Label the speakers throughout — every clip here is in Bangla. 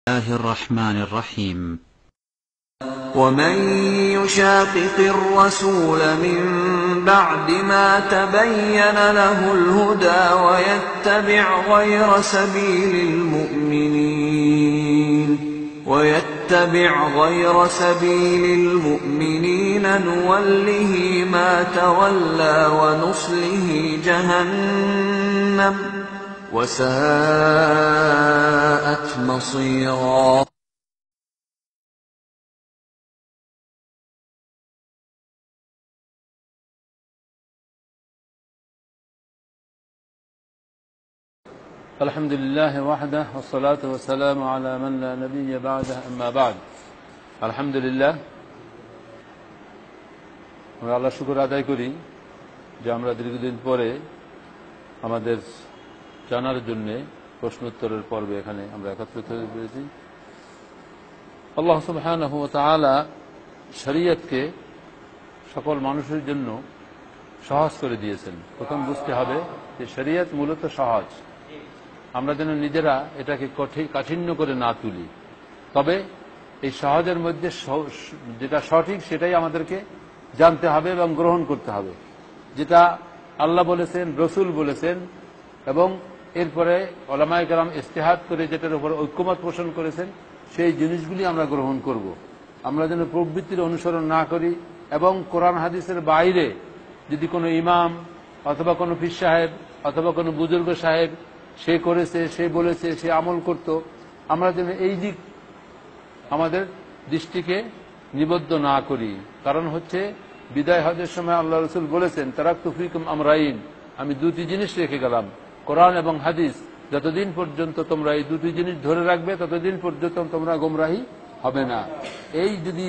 Speaker 1: الله الرحمن الرحيم
Speaker 2: ومن يشاقق الرسول من بعد ما تبين له الهدى ويتبع غير سبيل المؤمنين نوله ما تولى ونصله جهنم وساءت مصيرا.
Speaker 3: الحمد لله وحده والصلاة والسلام على من لا نبي بعده أما بعد. الحمد لله, আমরা আল্লাহর শুকর আদায় করি যে আমরা দীর্ঘদিন পরে আমাদের জানার জন্য প্রশ্নোত্তরের পর্বে এখানে আমরা একত্রিত হয়ে পেরেছি। আল্লাহ সুবহানাহু ওয়া তাআলা শরীয়তকে সকল মানুষের জন্য সহজ করে দিয়েছেন। প্রথম বুঝতে হবে যে শরীয়ত মূলত সহজ, আমরা যেন নিজেরা এটাকে কাঠিন্য করে না তুলি। তবে এই সহজের মধ্যে যেটা সঠিক সেটাই আমাদেরকে জানতে হবে এবং গ্রহণ করতে হবে। যেটা আল্লাহ বলেছেন, রসুল বলেছেন এবং এরপরে উলামায়ে কেরাম ইজতিহাদ করে যেটার উপর ঐক্যমত পোষণ করেছেন সেই জিনিসগুলি আমরা গ্রহণ করব। আমরা যেন প্রবৃত্তির অনুসরণ না করি এবং কোরআন হাদিসের বাইরে যদি কোনো ইমাম অথবা কোনো পীর সাহেব অথবা কোনো বুজুর্গ সাহেব সে করেছে, সে বলেছে, সে আমল করত, আমরা যেন এই দিক আমাদের দৃষ্টিকে নিবদ্ধ না করি। কারণ হচ্ছে বিদায় হজের সময় আল্লাহ রসুল বলেছেন, তারাকতু ফীকুম আমরাইন, আমি দুটি জিনিস রেখে গেলাম, কোরআন এবং হাদিস। যতদিন পর্যন্ত তোমরা এই দুটি জিনিস ধরে রাখবে ততদিন পর্যন্ত তোমরা গোমরাহী হবে না। এই যদি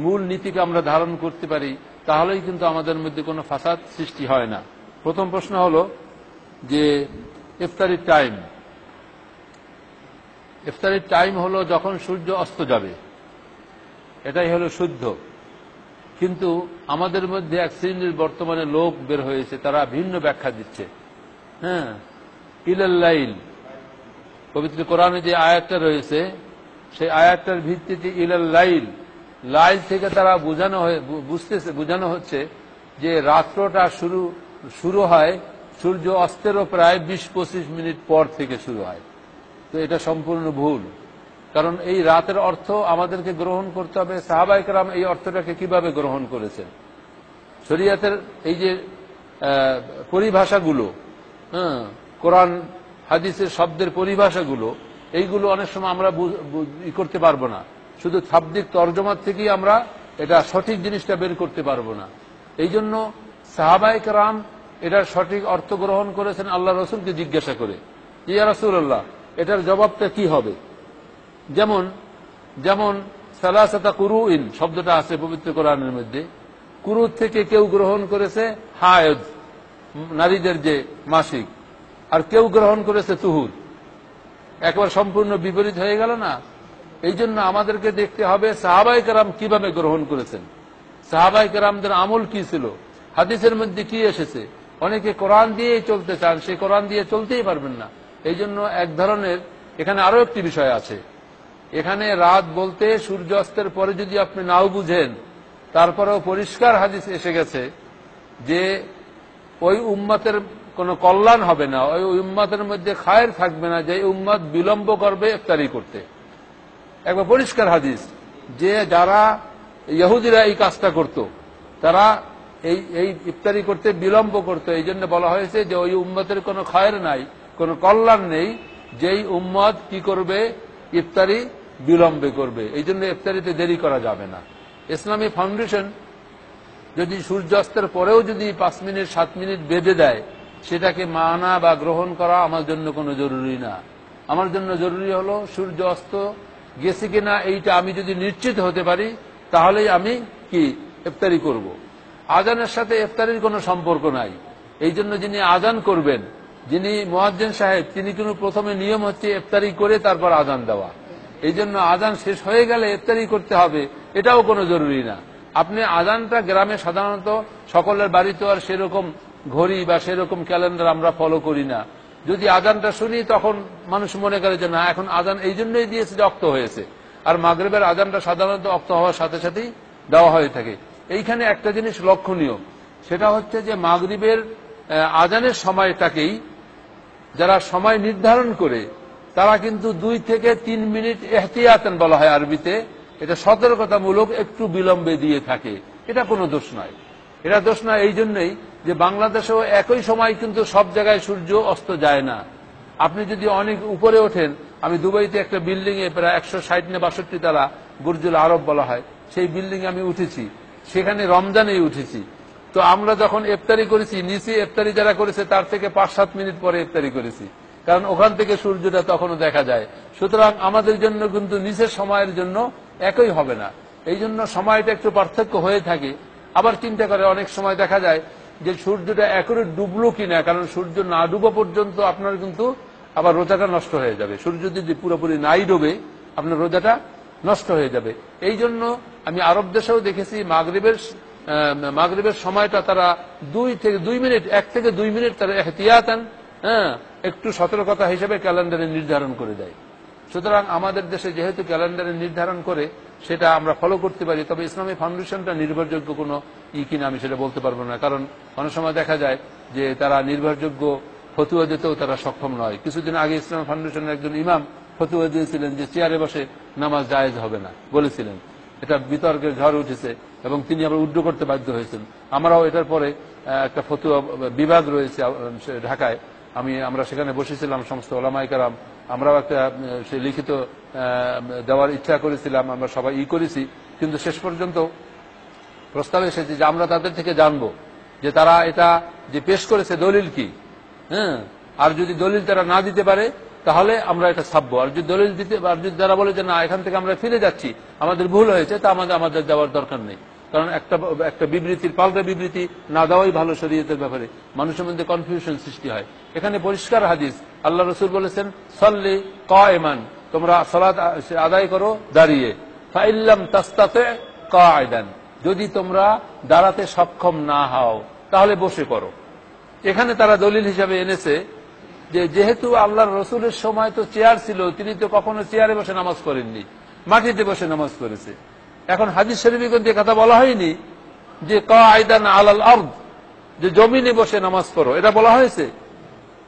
Speaker 3: মূল নীতিকে আমরা ধারণ করতে পারি তাহলেই কিন্তু আমাদের মধ্যে কোনো ফাসাদ সৃষ্টি হয় না। প্রথম প্রশ্ন হলো যে ইফতারির টাইম। ইফতারির টাইম হলো যখন সূর্য অস্ত যাবে, এটাই হলো শুদ্ধ। কিন্তু আমাদের মধ্যে এক শ্রেণীর বর্তমানে লোক বের হয়েছে, তারা ভিন্ন ব্যাখ্যা দিচ্ছে। হ্যাঁ, ইলাল লাইল, পবিত্র কোরআনে যে আয়াতটা রয়েছে সেই আয়াতটার ভিত্তিতে ইলাল লাইল, লাইল থেকে তারা বোঝানো হচ্ছে যে রাত্রটা শুরু হয় সূর্য অস্তেরও প্রায় 20-25 মিনিট পর থেকে শুরু হয়। তো এটা সম্পূর্ণ ভুল, কারণ এই রাতের অর্থ আমাদেরকে গ্রহণ করতে হবে। সাহাবায়ে কেরাম এই অর্থটাকে কিভাবে গ্রহণ করেছেন, শরীয়তের এই যে পরিভাষাগুলো, কোরআন হাদিসের শব্দের পরিভাষাগুলো, এইগুলো অনেক সময় আমরা করতে পারবো না। শুধু শাব্দিক তর্জমার থেকেই আমরা এটা সঠিক জিনিসটা বের করতে পারবো না। এই জন্য সাহাবায়ে কেরাম এটার সঠিক অর্থ গ্রহণ করেছেন আল্লাহ রসুলকে জিজ্ঞাসা করে, ইয়া রাসূলুল্লাহ এটার জবাবটা কি হবে। যেমন সালাসাতা কুরুইন শব্দটা আছে পবিত্র কোরআনের মধ্যে, কুরু থেকে কেউ গ্রহণ করেছে হায়েদ, নারীদের যে মাসিক, আর কেউ গ্রহণ করেছে তুহুর। একবার সম্পূর্ণ বিপরীত হয়ে গেল না? এই জন্য আমাদেরকে দেখতে হবে সাহাবায়ে কেরাম কিভাবে গ্রহণ করেছেন, সাহাবায়ে কেরামদের আমল কি ছিল, হাদিসের মধ্যে কি এসেছে। অনেকে কোরআন দিয়েই চলতে চান, সেই কোরআন দিয়ে চলতেই পারবেন না। এই জন্য এক ধরনের এখানে আরো একটি বিষয় আছে। এখানে রাত বলতে সূর্য অস্তের পরে যদি আপনি নাও বুঝেন, তারপরেও পরিষ্কার হাদিস এসে গেছে যে ওই উম্মতের কোনো কল্যাণ হবে না, ওই উম্মতের মধ্যে খায়ের থাকবে না যে উম্মত বিলম্ব করবে ইফতারি করতে। একবার পরিষ্কার হাদিস যে যারা ইহুদিরা এই কাজটা করত, তারা এই ইফতারি করতে বিলম্ব করতো। এই জন্য বলা হয়েছে যে ওই উম্মতের কোনো খায়ের নাই, কোনো কল্যাণ নেই, যেই উম্মত কি করবে, ইফতারি বিলম্বে করবে। এই জন্য ইফতারিতে দেরি করা যাবে না। ইসলামী ফাউন্ডেশন যদি সূর্যাস্তের পরেও যদি 5 মিনিট 7 মিনিট বেঁধে দেয়, সেটাকে মানা বা গ্রহণ করা আমার জন্য কোনো জরুরি না। আমার জন্য জরুরি হলো সূর্য অস্ত গেছে কিনা এইটা আমি যদি নিশ্চিত হতে পারি তাহলেই আমি কি ইফতারি করব। আজানের সাথে ইফতারির কোনো সম্পর্ক নাই। এই জন্য যিনি আজান করবেন, যিনি মুয়াজ্জিন সাহেব, তিনি কিন্তু প্রথমে নিয়ম হচ্ছে ইফতারি করে তারপর আজান দেওয়া। এই জন্য আজান শেষ হয়ে গেলে ইফতারি করতে হবে এটাও কোনো জরুরি না। আপনি আজানটা গ্রামে সাধারণত সকলের বাড়িতে আর সেরকম ঘড়ি বা সেরকম ক্যালেন্ডার আমরা ফলো করি না। যদি আজানটা শুনি তখন মানুষ মনে করে যে না, এখন আজান এই জন্যই দিয়েছে যে অক্ত হয়েছে। আর মাগরিবের আজানটা সাধারণত অক্ত হওয়ার সাথে সাথেই দেওয়া হয়ে থাকে। এইখানে একটা জিনিস লক্ষণীয়, সেটা হচ্ছে যে মাগরিবের আজানের সময়টাকেই যারা সময় নির্ধারণ করে তারা কিন্তু 2 থেকে 3 মিনিট এহতিয়াতান বলা হয় আরবিতে, এটা সতর্কতামূলক একটু বিলম্বে দিয়ে থাকে। এটা কোনো দোষ নয়, এটা দোষ নয় এই জন্যই যে বাংলাদেশেও একই সময় কিন্তু সব জায়গায় সূর্য অস্ত যায় না। আপনি যদি অনেক উপরে ওঠেন, আমি দুবাইতে একটা বিল্ডিং এ প্রায় 160 না 62 তলা, বুর্জুল আরব বলা হয়, সেই বিল্ডিং আমি উঠেছি, সেখানে রমজানেই উঠেছি। তো আমরা যখন ইফতারি করেছি, নিচে ইফতারি যারা করেছে তার থেকে 5-7 মিনিট পরে ইফতারি করেছি, কারণ ওখান থেকে সূর্যটা তখনও দেখা যায়। সুতরাং আমাদের জন্য কিন্তু নিচের সময়ের জন্য একই হবে না, এই জন্য সময়টা একটু পার্থক্য হয়ে থাকে। আবার চিন্তা করে অনেক সময় দেখা যায় যে সূর্যটা একেবারে ডুবলো কিনা, কারণ সূর্য না ডুবা পর্যন্ত আপনার কিন্তু আবার রোজাটা নষ্ট হয়ে যাবে। সূর্য যদি পুরোপুরি নাই ডুবে আপনার রোজাটা নষ্ট হয়ে যাবে। এই জন্য আমি আরব দেশেও দেখেছি মাগরিবের সময়টা তারা 1 থেকে 2 মিনিট তারা এহতিয়াতান একটু সতর্কতা হিসেবে ক্যালেন্ডারে নির্ধারণ করে দেয়। সুতরাং আমাদের দেশে যেহেতু ক্যালেন্ডারে নির্ধারণ করে সেটা আমরা ফলো করতে পারি, তবে ইসলামী ফাউন্ডেশনটা নির্ভরযোগ্য কোনো কিনা আমি সেটা বলতে পারবো না, কারণ অনেক সময় দেখা যায় যে তারা নির্ভরযোগ্য ফতুয়া দিতেও তারা সক্ষম নয়। কিছুদিন আগে ইসলামী ফাউন্ডেশনের একজন ইমাম ফতুয়া দিয়েছিলেন যে চেয়ারে বসে নামাজ জায়েজ হবে না, বলেছিলেন। এটা বিতর্কের ঝড় উঠেছে এবং তিনি আবার উড্ড করতে বাধ্য হয়েছেন। আমরাও এটার পরে একটা ফতুয়া বিভাগ রয়েছে ঢাকায়, আমরা সেখানে বসেছিলাম সমস্ত ওলামায়ে কেরাম, আমরাও একটা সে লিখিত দেওয়ার ইচ্ছা করেছিলাম, আমরা সবাই করেছি, কিন্তু শেষ পর্যন্ত প্রস্তাব এসেছে যে আমরা তাদের থেকে জানবো যে তারা এটা যে পেশ করেছে দলিল কি, আর যদি দলিল তারা না দিতে পারে তাহলে আমরা এটা ছাপবো, আর যদি দলিল দিতে, আর যদি যারা বলে যে না এখান থেকে আমরা ফিরে যাচ্ছি, আমাদের ভুল হয়েছে, তা আমাদের দেওয়ার দরকার নেই। কারণ একটা বিবৃতির পাল্টা বিবৃতি না দেওয়াই ভালো শরীয়তের ব্যাপারে, মানুষের মধ্যে কনফিউশন সৃষ্টি হয়। এখানে পরিষ্কার হাদিস, আল্লাহ রসুল বলেছেন সাল্লি কায়মান, তোমরা সালাত আদায় করো দাঁড়িয়ে, ফাইল্লাম তাস্তাতে কায়দান, যদি তোমরা দাঁড়াতে সক্ষম না হও তাহলে বসে পড়ো। এখানে তারা দলিল হিসাবে এনেছে যে যেহেতু আল্লাহর রসুলের সময় তো চেয়ার ছিল, তিনি তো কখনো চেয়ারে বসে নামাজ করেননি, মাটিতে বসে নামাজ করেছে। এখন হাদিস শরীফে কিন্তু কথা বলা হয়নি যে কায়দান আলাল আরদ, যে জমিনে বসে নামাজ পড়ো, এটা বলা হয়েছে,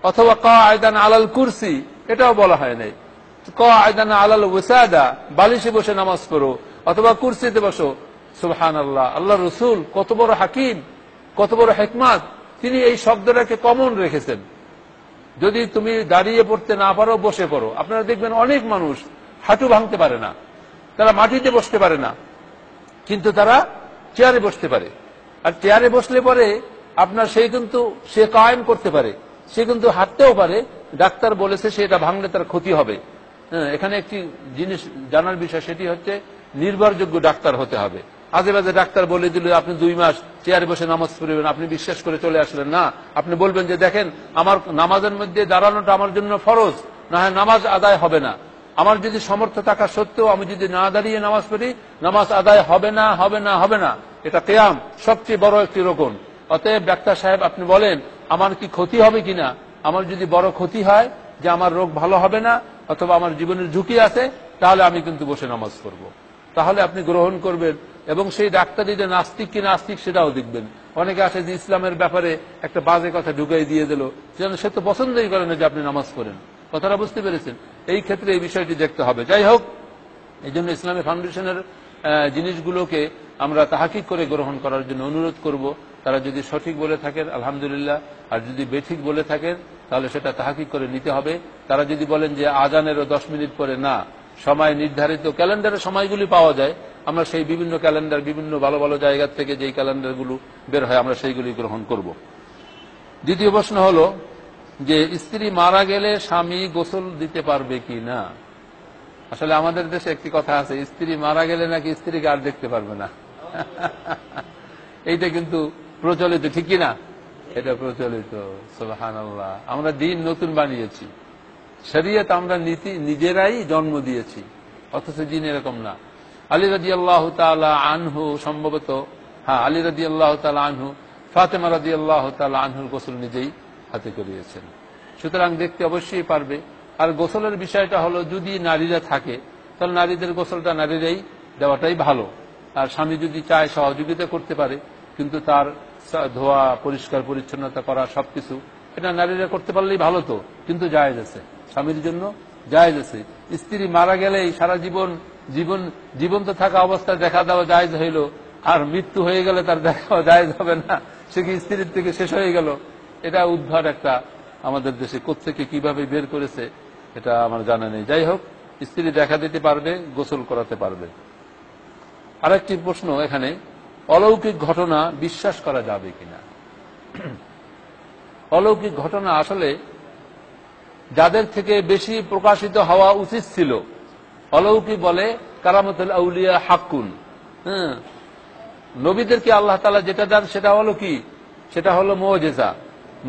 Speaker 3: অথবা কায়দান আলাল কুরসি, এটাও বলা হয় নাই। কায়দান আলাল ওয়াসাদা, বালিশে বসে নামাজ পড়ো অথবা কুরসিতে বসো। সুবহানাল্লাহ, আল্লাহ রসুল কত বড় হাকিম, কত বড় হিকমত, তিনি এই শব্দটাকে কমন রেখেছেন। যদি তুমি দাঁড়িয়ে পড়তে না পারো বসে পড়ো। আপনারা দেখবেন অনেক মানুষ হাঁটু ভাঙতে পারে না, তারা মাটিতে বসতে পারে না, কিন্তু তারা চেয়ারে বসতে পারে। আর চেয়ারে বসলে পরে আপনার সে কায়েম করতে পারে, সে কিন্তু হাঁটতেও পারে। ডাক্তার বলেছে সে এটা ভাঙলে তার ক্ষতি হবে। এখানে একটি জিনিস জানার বিষয়, সেটি হচ্ছে নির্ভরযোগ্য ডাক্তার হতে হবে। আজে বাজে ডাক্তার বলে দিল আপনি 2 মাস চেয়ারে বসে নামাজ পড়বেন, আপনি বিশ্বাস করে চলে আসলেন না। আপনি বলবেন যে দেখেন আমার নামাজের মধ্যে দাঁড়ানোটা আমার জন্য ফরজ, না হয় নামাজ আদায় হবে না। আমার যদি সামর্থ্য থাকা সত্ত্বেও আমি যদি না দাঁড়িয়ে নামাজ পড়ি, নামাজ আদায় হবে না, হবে না, হবে না। এটা কিয়াম সবচেয়ে বড় একটি রকম। অতএব ডাক্তার সাহেব আপনি বলেন আমার কি ক্ষতি হবে কিনা, আমার যদি বড় ক্ষতি হয় যে আমার রোগ ভালো হবে না অথবা আমার জীবনের ঝুঁকি আছে, তাহলে আমি কিন্তু বসে নামাজ পড়ব। তাহলে আপনি গ্রহণ করবেন এবং সেই ডাক্তারি যে নাস্তিক কি নাস্তিক সেটাও দেখবেন। অনেকে আছে যে ইসলামের ব্যাপারে একটা বাজে কথা ঢুকাই দিয়ে দিল, যেন সে তো পছন্দই করে না যে আপনি নামাজ পড়েন। কথাটা বুঝতে পেরেছেন? এই ক্ষেত্রে এই বিষয়টি দেখতে হবে। যাই হোক, এই জন্য ইসলামী ফাউন্ডেশনের জিনিসগুলোকে আমরা তাহাকিক করে গ্রহণ করার জন্য অনুরোধ করব। তারা যদি সঠিক বলে থাকেন আলহামদুলিল্লাহ, আর যদি বেঠিক বলে থাকেন তাহলে সেটা তাহাকিক করে নিতে হবে। তারা যদি বলেন যে আজানেরও 10 মিনিট পরে, না, সময় নির্ধারিত ক্যালেন্ডারের সময়গুলি পাওয়া যায়, আমরা সেই বিভিন্ন ক্যালেন্ডার, বিভিন্ন ভালো ভালো জায়গা থেকে যেই ক্যালেন্ডারগুলো বের হয় আমরা সেইগুলি গ্রহণ করব। দ্বিতীয় প্রশ্ন হলো যে স্ত্রী মারা গেলে স্বামী গোসল দিতে পারবে কি না। আসলে আমাদের দেশে একটি কথা আছে, স্ত্রী মারা গেলে নাকি স্ত্রীকে আর দেখতে পারবে না। এইটা কিন্তু প্রচলিত, ঠিক কিনা? এটা প্রচলিত। সুবহানাল্লাহ, আমরা দিন নতুন বানিয়েছি, শরীয়ত আমরা নীতি নিজেরাই জন্ম দিয়েছি, অথচ দিন এরকম না। আলী রাদিয়াল্লাহু তাআলা আনহু সম্ভবত, আলী রাদিয়াল্লাহু তাআলা আনহু ফাতেমা রাদিয়াল্লাহু তাআলা আনহুর গোসল নিজেই হাতে করিয়েছেন। সুতরাং দেখতে অবশ্যই পারবে। আর গোসলের বিষয়টা হলো, যদি নারীরা থাকে তাহলে নারীদের গোসলটা নারীরাই দেওয়াটাই ভালো। আর স্বামী যদি চায় সহযোগিতা করতে পারে, কিন্তু তার ধোয়া, পরিষ্কার পরিচ্ছন্নতা করা, সবকিছু এটা নারীরা করতে পারলেই ভালো। তো কিন্তু জায়েজ আছে, স্বামীর জন্য জায়েজ আছে। স্ত্রী মারা গেলেই সারা জীবন্ত থাকা অবস্থায় দেখা দেওয়া জায়েজ হইল, আর মৃত্যু হয়ে গেলে তার দেখা জায়েজ হবে না, সে কি স্ত্রীর থেকে শেষ হয়ে গেল? এটা উদ্ধার একটা আমাদের দেশে কোত্থেকে কিভাবে বের করেছে এটা আমার জানা নেই। যাই হোক, স্ত্রী দেখা দিতে পারবে, গোসল করাতে পারবে। আরেকটি প্রশ্ন এখানে, অলৌকিক ঘটনা বিশ্বাস করা যাবে কিনা? অলৌকিক ঘটনা আসলে যাদের থেকে বেশি প্রকাশিত হওয়া উচিত ছিল, অলৌকিক বলে কারামতুল আউলিয়া হাক্কুন। নবীদেরকে আল্লাহ তাআলা যেটা দেন সেটা হলো কি? সেটা হলো মুজিজা।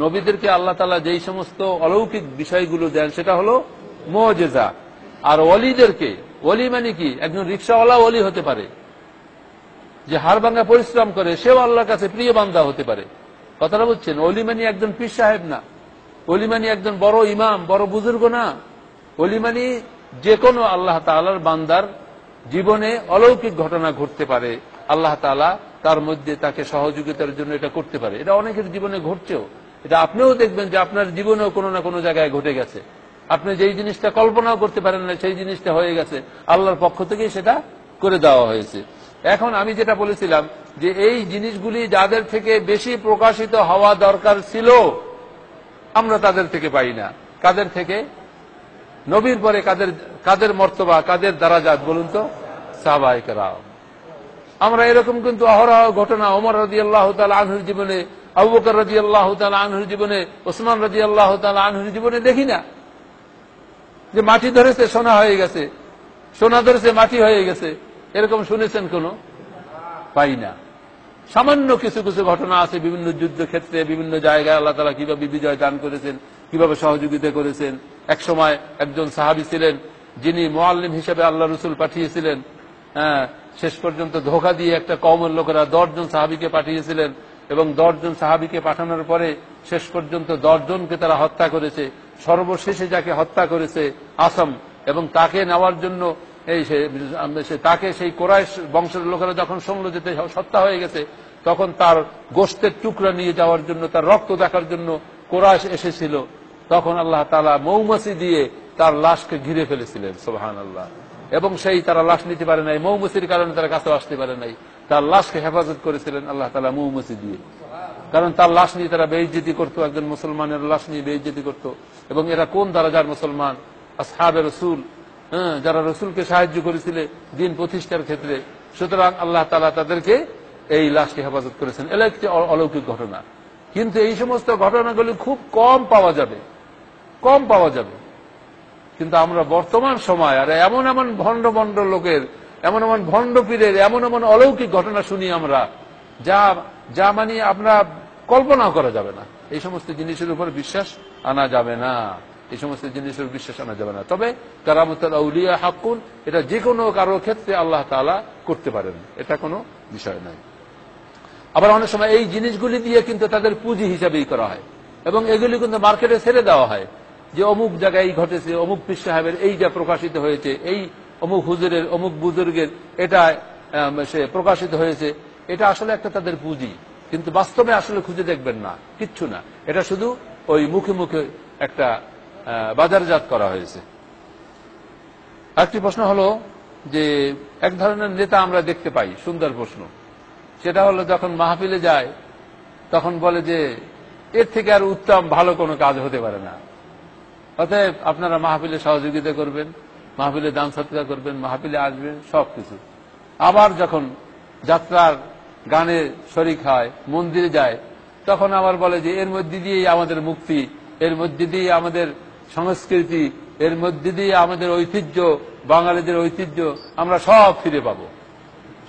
Speaker 3: নবীদেরকে আল্লাহ তাআলা যেই সমস্ত অলৌকিক বিষয়গুলো দেন সেটা হলো মুজিজা। আর ওলিদেরকে, ওলি মানে কি? একজন রিকশাওয়ালা ওলি হতে পারে, যে হাড়ভাঙ্গা পরিশ্রম করে, সেও আল্লাহর কাছে প্রিয় বান্দা হতে পারে। কথাটা বুঝছেন? ওলি মানে একজন পীর সাহেব না, ওলি মানে একজন বড় ইমাম, বড় বুজুর্গ না। ওলি মানে যে কোনো আল্লাহ তাআলার বান্দার জীবনে অলৌকিক ঘটনা ঘটতে পারে, আল্লাহ তাআলা তার মধ্যে তাকে সহযোগিতার জন্য এটা করতে পারে। এটা অনেকের জীবনে ঘটছেও। এটা আপনিও দেখবেন যে আপনার জীবনেও কোনো না কোনো জায়গায় ঘটে গেছে। আপনি যেই জিনিসটা কল্পনাও করতে পারেন না, সেই জিনিসটা হয়ে গেছে, আল্লাহর পক্ষ থেকেই সেটা করে দেওয়া হয়েছে। এখন আমি যেটা বলেছিলাম যে এই জিনিসগুলি যাদের থেকে বেশি প্রকাশিত হওয়া দরকার ছিল, আমরা তাদের থেকে পাই না। কাদের থেকে? নবীর পরে কাদের মর্তবা, কাদের দারাজাত বলুন তো? সাহাবায়ে কেরাম। আমরা এরকম কিন্তু অহরহ ঘটনা ওমর রাদিয়াল্লাহু তাআলা আনহুর জীবনে, আবু বকর রাদিয়াল্লাহু তাআলা আনহুর জীবনে, ওসমান রাদিয়াল্লাহু তাআলা আনহুর জীবনে দেখি না। যে মাটি ধরেছে সোনা হয়ে গেছে, সোনা ধরেছে মাটি হয়ে গেছে, এরকম শুনেছেন কোনো? পাই না। সামান্য কিছু কিছু ঘটনা আছে বিভিন্ন যুদ্ধক্ষেত্রে, বিভিন্ন জায়গায় আল্লাহ তাআলা কিভাবে বিজয় দান করেছেন, কিভাবে সহযোগিতা করেছেন। এক সময় একজন সাহাবী ছিলেন যিনি মুআল্লিম হিসেবে আল্লাহ রাসূল পাঠিয়েছিলেন। শেষ পর্যন্ত ধোঁকা দিয়ে একটা কওমের লোকেরা 10 জন সাহাবীকে পাঠিয়েছিলেন, এবং 10 জন সাহাবীকে পাঠানোর পরে শেষ পর্যন্ত 10 জনকে তারা হত্যা করেছে। সর্বশেষে যাকে হত্যা করেছে আসম, এবং তাকে নেওয়ার জন্য তাকে সেই কুরাইশ বংশের লোকেরা যখন শুনল যে হত্যা হয়ে গেছে, তখন তার গোশতের টুকরা নিয়ে যাওয়ার জন্য, তার রক্ত দেখার জন্য কুরাইশ এসেছিল। তখন আল্লাহ তাআলা মৌমাছি দিয়ে তার লাশকে ঘিরে ফেলেছিলেন, সুবহানাল্লাহ। এবং তারা লাশ নিতে পারে নাই, মৌমাছির কারণে তারা কাছে আসতে পারে নাই। তার লাশকে হেফাজত করেছিলেন আল্লাহ তাআলা মৌমাছি দিয়ে, কারণ তার লাশ নিয়ে তারা বেইজ্জতি করতো, একজন মুসলমানের লাশ নিয়ে বেইজ্জতি করতো। এবং এরা কোন দরজার মুসলমান? আসহাবে রাসূল, যারা রসুলকে সাহায্য করেছিলেন দিন প্রতিষ্ঠার ক্ষেত্রে। সুতরাং আল্লাহ তাআলা তাদেরকে এই লাশকে হেফাজত করেছেন। এটা একটি অলৌকিক ঘটনা। কিন্তু এই সমস্ত ঘটনাগুলি খুব কম পাওয়া যাবে, কম পাওয়া যাবে। কিন্তু আমরা বর্তমান সময় আর এমন এমন ভণ্ড ভণ্ড লোকের, এমন এমন ভণ্ড পীরের এমন এমন অলৌকিক ঘটনা শুনি আমরা, যা মানে আমরা কল্পনাও করা যাবে না। এই সমস্ত জিনিসের উপর বিশ্বাস আনা যাবে না, এই সমস্ত জিনিসের বিশ্বাস আনা যাবে না। তবে কারামতুল আউলিয়া হাক্কুন, এটা যে কোনো কারো ক্ষেত্রে আল্লাহ তাআলা করতে পারেন, এটা কোনো বিষয় নয়। আবার অনেক সময় এই জিনিসগুলি দিয়ে কিন্তু তাদের পুঁজি হিসাবেই করা হয়, এবং এগুলি কিন্তু মার্কেটে ছেড়ে দেওয়া হয় যে অমুক জায়গায় এই ঘটেছে, অমুক পীর সাহেবের এইটা প্রকাশিত হয়েছে, এই অমুক হুজুরের, অমুক বুজুর্গের এটা সে প্রকাশিত হয়েছে। এটা আসলে একটা তাদের পুঁজি, কিন্তু বাস্তবে আসলে খুঁজে দেখবেন না, কিচ্ছু না। এটা শুধু ওই মুখে মুখে একটা বাজারজাত করা হয়েছে। আরেকটি প্রশ্ন হলো যে এক ধরনের নেতা আমরা দেখতে পাই, সুন্দর প্রশ্ন, সেটা হলো যখন মাহফিলে যায় তখন বলে যে এর থেকে আর উত্তম ভালো কোনো কাজ হতে পারে না, অতএব আপনারা মাহফিলে সহযোগিতা করবেন, মাহফিলে দান সদকা করবেন, মাহফিলে আসবেন, সবকিছু। আবার যখন যাত্রার গানে শরীক হয়, মন্দিরে যায়, তখন আবার বলে যে এর মধ্যে দিয়েই আমাদের মুক্তি, এর মধ্যে দিয়ে আমাদের সংস্কৃতি, এর মধ্যে দিয়ে আমাদের ঐতিহ্য, বাঙালিদের ঐতিহ্য আমরা সব ফিরে পাবো।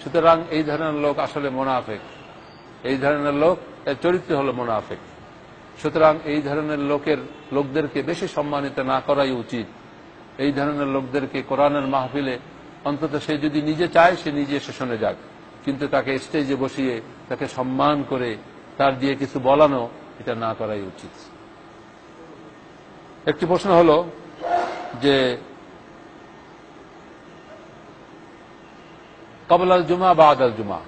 Speaker 3: সুতরাং এই ধরনের লোক আসলে মুনাফিক, এই ধরনের লোক এর চরিত্র হলো মুনাফিক। সুতরাং এই ধরনের লোকদেরকে বেশি সম্মানিত না করাই উচিত। এই ধরনের লোকদেরকে কোরআনের মাহফিলে অন্তত সে যদি নিজে চায় সে নিজে এসে শুনে যাক, কিন্তু তাকে স্টেজে বসিয়ে তাকে সম্মান করে তার দিয়ে কিছু বলানো, এটা না করাই উচিত। একটি প্রশ্ন হলো যে কবলাল জুমা বা আদাল জুমা,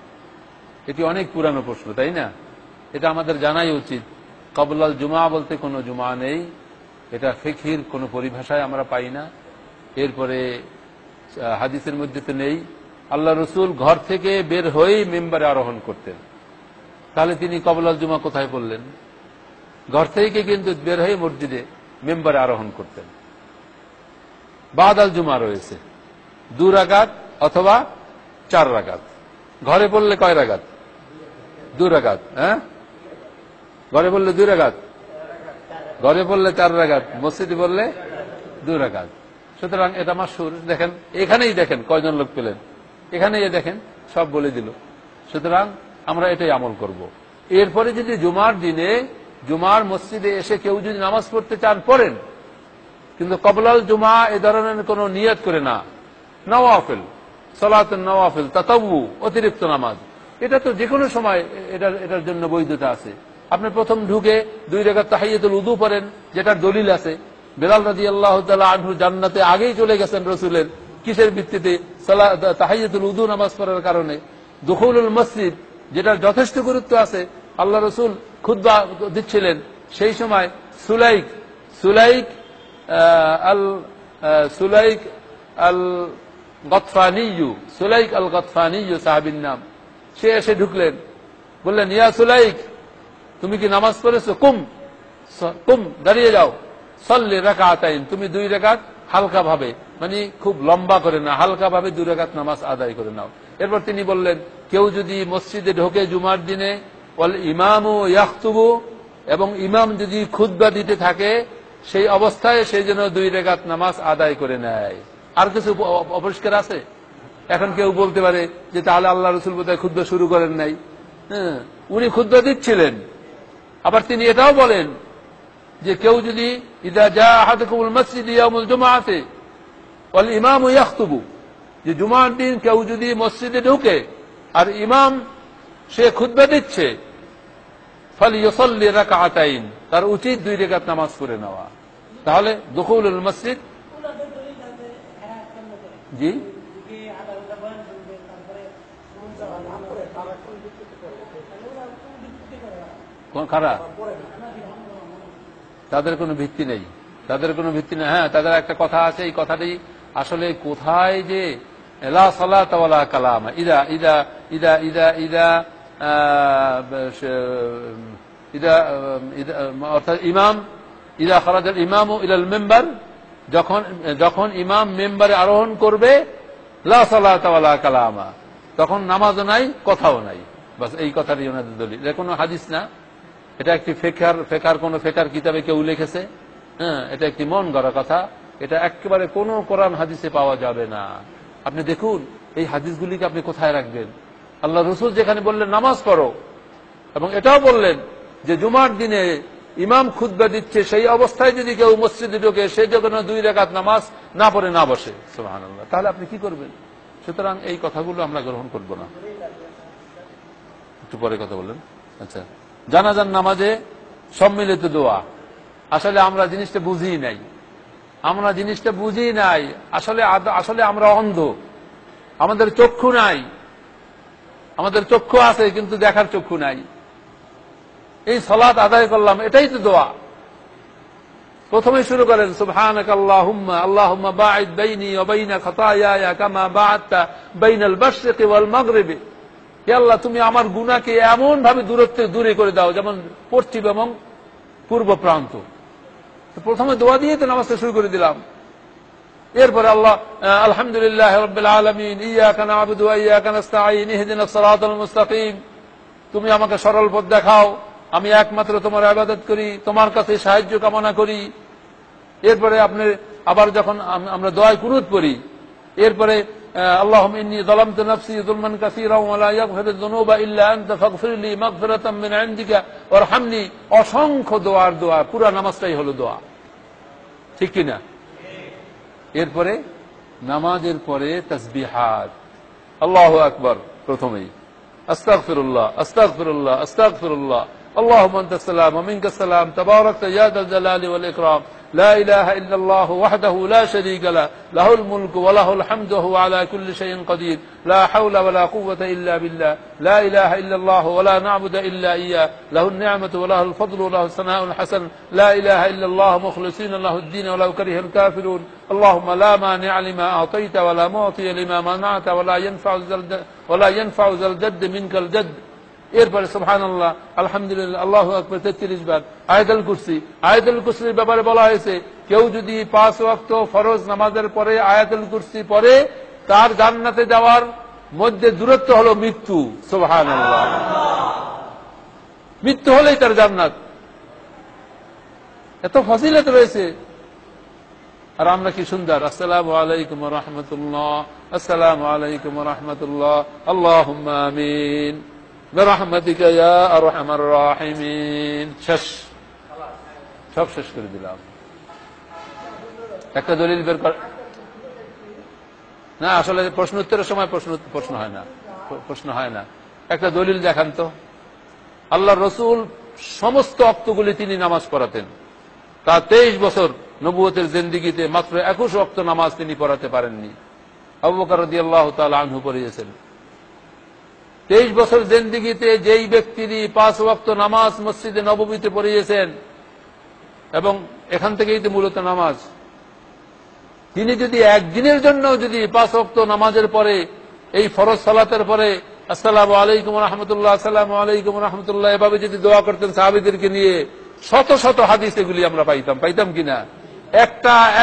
Speaker 3: এটি অনেক পুরানো প্রশ্ন, তাই না? এটা আমাদের জানাই উচিত। কবলাল জুমা বলতে কোনো জুমা নেই, এটা ফিকহির কোনো পরিভাষায় আমরা পাই না। এরপরে হাদিসের মধ্যে তো নেই। আল্লাহ রসুল ঘর থেকে বের হয়েই মেম্বারে আরোহণ করতেন, তাহলে তিনি কবলাল জুমা কোথায় পড়লেন? ঘর থেকে কিন্তু বের হয়ে মসজিদে মেম্বারে আরোহণ করতেন। বাদাল জুমা রয়েছে 2 রাকাত অথবা 4 রাকাত। ঘরে পড়লে কয় রাকাত? 2 রাকাত। হ্যাঁ, ঘরে পড়লে 2 রাকাত, ঘরে পড়লে 4 রাকাত, মসজিদে পড়লে 2 রাকাত। সুতরাং এটা মাশহুর। দেখেন এখানেই দেখেন কয়জন লোক পেলেন, এখানেই দেখেন সব বলে দিল। সুতরাং আমরা এটাই আমল করব। এরপরে যদি জুমার দিনে জুমার মসজিদে এসে কেউ যদি নামাজ পড়তে চান পড়েন, কিন্তু কবলাল জুমা এ ধরনের কোন নিয়ত করে না। নওয়াফিল, সালাতুন নওয়াফিল, তাতাওয়ু, অতিরিক্ত নামাজ, এটা তো যে কোনো সময় এটার জন্য বৈধতা আছে। আপনি প্রথম ঢুকে 2 রাকাত তাহিয়াতুল উযু পড়েন, যেটার দলিল আছে। বেলাল রাদিয়াল্লাহু তাআলা আনহু জান্নাতে আগেই চলে গেছেন রসুলের কিসের ভিত্তিতে? তাহিয়াতুল উযু নামাজ পড়ার কারণে। দুখুলুল মসজিদ, যেটার যথেষ্ট গুরুত্ব আছে। আল্লাহ রসুল খুতবা দিচ্ছিলেন, সেই সময় সুলাইক আল গতফানিয়্যু, সুলাইক আল গতফানিয়্যু সাহাবীর নাম। সে এসে ঢুকলেন, বললেন, ইয়া সুলাইক, তুমি কি নামাজ পড়েছো? কুম, দাঁড়িয়ে যাও। সল্লি রাকাতাইন, তুমি 2 রাকাত হালকা ভাবে, মানে খুব লম্বা করে না, হালকা ভাবে 2 রাকাত নামাজ আদায় করে নাও। এরপর তিনি বললেন, কেউ যদি মসজিদে ঢোকে জুমার দিনে, ওয়াল ইমামু ইয়াখতুবু, এবং ইমাম যদি খুতবা দিতে থাকে, সেই অবস্থায় সে যেন 2 রাকাত নামাজ আদায় করে নেয়। আর কিছু অপরিষ্কার আছে? এখন কেউ বলতে পারে যে তাহলে আল্লাহ রসুল বোধহয় খুতবা শুরু করেন নাই। হ্যাঁ, উনি খুতবা দিচ্ছিলেন। আবার তিনি এটাও বলেন যে কেউ যদি ইযা জা আহাদুকুমুল মসজিদ ইয়াউমুল জুমআতি ওয়াল ইমামু ইয়াখতুবু, যে জুমার দিন কেউ যদি মসজিদে ঢোকে আর ইমাম সে খুতবা দিচ্ছে, ফালিয়ুসাল্লি রাকাতাইন, তার উচিত 2 রাকাত নামাজ পড়ে নেওয়া। তাহলে দুখুলুল মসজিদ, জি, খারাপ, তাদের কোনো ভিত্তি নেই, তাদের কোনো ভিত্তি নেই। হ্যাঁ, তাদের একটা কথা আছে, এই কথাটি আসলে কোথায় যে লা সালাতা ওয়ালা কালাম, ইদা ইদা ইদা ইদা ইদা অর্থাৎ ইমাম ইদা খারাজাল ইমামু ইলাল মিম্বার, যখন ইমাম মেম্বারে আরোহণ করবে, লা সালাতা ওয়ালা কালামা, তখন নামাজও নাই, কথাও নাই। বাস এই কথাটি ওনাদের দলিল। এটা কোনো হাদিস না, এটা একটি ফেকার কোন ফেকার কিতাবে কেউ লিখেছে। হ্যাঁ, এটা একটি মন গড়া কথা, এটা একেবারে কোনো কোরআন হাদিসে পাওয়া যাবে না। আপনি দেখুন এই হাদিসগুলিকে আপনি কোথায় রাখবেন? আল্লাহ রসুল যেখানে বললেন নামাজ পড়ো, এবং এটাও বললেন যে জুমার দিনে ইমাম খুতবা দিচ্ছে, সেই অবস্থায় যদি কেউ মসজিদে ঢোকে, সে যখন 2 রাকাত নামাজ না পড়ে না বসে, সুবহানাল্লাহ, তাহলে আপনি কি করবেন? সুতরাং এই কথাগুলো আমরা গ্রহণ করব না। একটু পরে কথা বললেন। আচ্ছা, জানাজার নামাজে সম্মিলিত দোয়া, আসলে আমরা জিনিসটা বুঝি নাই, আসলে আমরা অন্ধ, আমাদের চক্ষু নাই। আমাদের চক্ষু আছে কিন্তু দেখার চক্ষু নাই। এই সালাত আদায় করলাম, এটাই তো দোয়া। প্রথমে শুরু করেন সুবহানাকাল্লাহুম্মা আল্লাহুম্মা বাঈদ বাইনি ওয়া বাইনা খাতায়ায়া কামা বা'আদতা বাইনাল মাশরিকি ওয়াল মাগরিবি, হে আল্লাহ, তুমি আমার গুনাহকে এমন ভাবে দূরে করে দাও যেমন পশ্চিম এবং পূর্ব প্রান্ত। প্রথমে দোয়া দিয়ে তো নামাজটা শুরু করে দিলাম। এরপরে আলহামদুলিল্লাহি রাব্বিল আলামিন, ইয়্যাকা না'বুদু ওয়া ইয়্যাকা নাস্তাঈন, ইহদিনাস সিরাতাল মুস্তাকিম, তুমি আমাকে সরল পথ দেখাও, আমি একমাত্র তোমার ইবাদত করি, তোমার কাছে সাহায্য কামনা করি। এরপরে আপনি আবার যখন আমরা দোয়ায় কুনুত পড়ি, এরপরে আল্লাহুম্মা ইন্নী যালামতু নাফসি যুলমান কাসীরা ওয়া লা ইয়াগফিরুয যুনুবা ইল্লা আনতা ফাগফিরলি মাগফিরাতাম মিন ইনদিকা ওয়ারহামনি, অসংখ্য দোয়ার দোয়া, পুরো নামাজটাই হলো দোয়া, ঠিক কি না? এরপরে নামাজের পরে তাসবিহাত, আল্লাহু আকবার, প্রথমেই আস্তাগফিরুল্লাহ আস্তাগফিরুল্লাহ আস্তাগফিরুল্লাহ, আল্লাহুম্মা আনতাস সালাম ওয়া মিনকাস সালাম, তাবারাকতা ইয়া যাল জালালি ওয়াল ইকরাম, লা ইলাহা ইল্লাল্লাহ ওয়াহদাহু লা শারীকা লাহু লাহুল মুলকু ওয়া লাহুল হামদু ওয়া হুয়া আলা কুল্লি শাইইন কাদির লা হাওলা ওয়া লা কুওয়াতা ইল্লা বিল্লাহ লা ইলাহা ইল্লাল্লাহ ওয়া লা না'বুদু ইল্লা ইয়্যাহু লাহুন নি'মাতু ওয়া লাহুল ফাদলু ওয়া লাহুস সানাউল হাসান লা ইলাহা ইল্লাল্লাহ মুখলিসিনা লাহুদ-দীন ওয়া লাউ কারিহাল কাফিরুন আল্লাহুম্মা লা মানি'a লিমা আ'তাইতা ওয়া লা মু'তিয়া লিমা মানা'তা ওয়া লা ইয়ানফা'ু যাল জাদ্দ মিনকাল জাদ্দ। এরপরে সুবহানাল্লাহ, আলহামদুলিল্লাহ, আল্লাহু আকবার 33 বার। আয়াতুল কুরসি, আয়াতুল কুরসির ব্যাপারে বলা হয়েছে কেউ যদি 5 ওয়াক্ত ফরজ নামাজের পরে আয়াতুল কুরসি পড়ে তার জান্নাতে যাওয়ার মধ্যে দূরত্ব হলো মৃত্যু। সুবহানাল্লাহ, মৃত্যু হলেই তার জান্নাত। এত ফজিলত রয়েছে। আর আমরা কি সুন্দর, আসসালামু আলাইকুম ওয়া রাহমাতুল্লাহ, আসসালামু আলাইকুম ওয়া রাহমাতুল্লাহ, আল্লাহুম্মা আমিন বিরহমাতিকা ইয়া আরহামার রাহিমিন। শেষ, সব শেষ করে দিলাম। একটা দলিল বের কর না, আসলে প্রশ্ন উত্তরের সময় প্রশ্ন হয় না। একটা দলিল দেখান তো। আল্লাহ রসুল সমস্ত ওয়াক্তগুলি তিনি নামাজ পড়াতেন। তার 23 বছর নবুয়তের জিন্দেগিতে মাত্র 21 ওয়াক্ত নামাজ তিনি পড়াতে পারেননি। আবু বকর রাদিয়াল্লাহু তাআলা আনহু পড়িয়েছেন। 23 বছর জিন্দেগিতে যেই ব্যক্তি 5 ওয়াক্ত নামাজ মসজিদে নববীতে পড়িয়েছেন, এবং এখান থেকেই তো মূলত নামাজ, তিনি যদি একদিনের জন্য যদি 5 ওয়াক্ত নামাজের পরে এই ফরজ সালাতের পরে আসসালামু আলাইকুম ওয়া রাহমাতুল্লাহ, আসসালামু আলাইকুম ওয়া রাহমাতুল্লাহ এভাবে যদি দোয়া করতেন সাহাবীদেরকে নিয়ে, শত শত হাদিস এগুলি আমরা পাইতাম কিনা?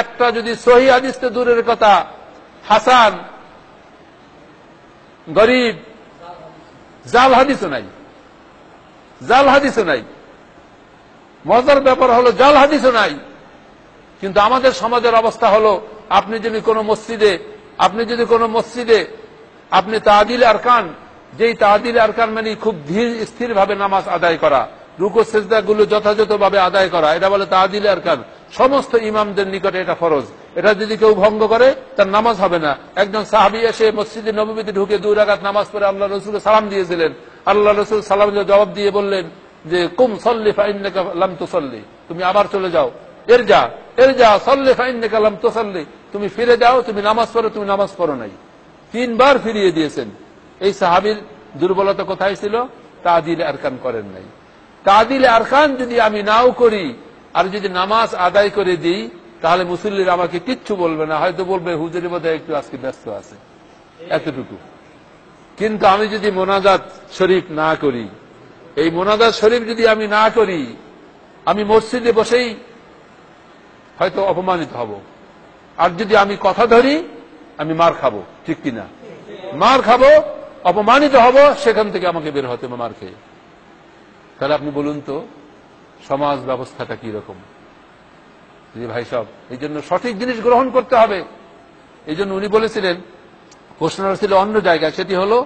Speaker 3: একটা যদি সহিহ হাদিস তো দূরের কথা, হাসান, গরীব, জাল হাদিসও নাই। মজার ব্যাপার হলো জাল হাদিসও নাই। কিন্তু আমাদের সমাজের অবস্থা হলো, আপনি যদি কোনো মসজিদে আপনি তাআদিল আরকান, যেই তাআদিল আরকান মানে খুব ধীর স্থির ভাবে নামাজ আদায় করা, রুকু সেজদা গুলো যথাযথভাবে আদায় করা, এটা বলে তাআদিল আরকান। সমস্ত ইমামদের নিকটে এটা ফরজ। এটা যদি কেউ ভঙ্গ করে তার নামাজ হবে না। একজন সাহাবী এসে মসজিদে নববীতে ঢুকে 2 রাকাত নামাজ পড়ে আল্লাহ রাসূলকে সালাম দিয়েছিলেন। আল্লাহ রাসূল সালামের জবাব দিয়ে বললেন যে কুম সল্লি ফাইন্নাকা লাম তুসাল্লি, তুমি আবার চলে যাও, এরজা সল্লি ফাইন্নাকা লাম তুসাল্লি, তুমি ফিরে যাও, তুমি নামাজ পড়ো, তুমি নামাজ পড়ো নাই। 3 বার ফিরিয়ে দিয়েছেন। এই সাহাবীর দুর্বলতা কোথায় ছিল? তাআদিল আরকান করেন নাই। তাআদিল আরকান যদি আমি নাও করি আর যদি নামাজ আদায় করে দিই, তাহলে মুসল্লিরা আমাকে কিচ্ছু বলবে না, হয়তো বলবে হুজুরের মধ্যে একটু আজকে ব্যস্ত আছে, এতটুকু। কিন্তু আমি যদি মোনাজাত শরীফ না করি, এই মোনাজাত শরীফ যদি আমি না করি, আমি মসজিদে বসেই হয়তো অপমানিত হব। আর যদি আমি কথা ধরি, আমি মার খাবো, ঠিক কিনা? মার খাবো, অপমানিত হব, সেখান থেকে আমাকে বের হতে হবে মার খেয়ে। তাহলে আপনি বলুন তো সমাজ ব্যবস্থাটা কি রকম? জি ভাই সব, এই জন্য সঠিক জিনিস গ্রহণ করতে হবে। এই জন্য উনি বলেছিলেন, প্রশ্ন ছিল অন্য জায়গায়, সেটি হলো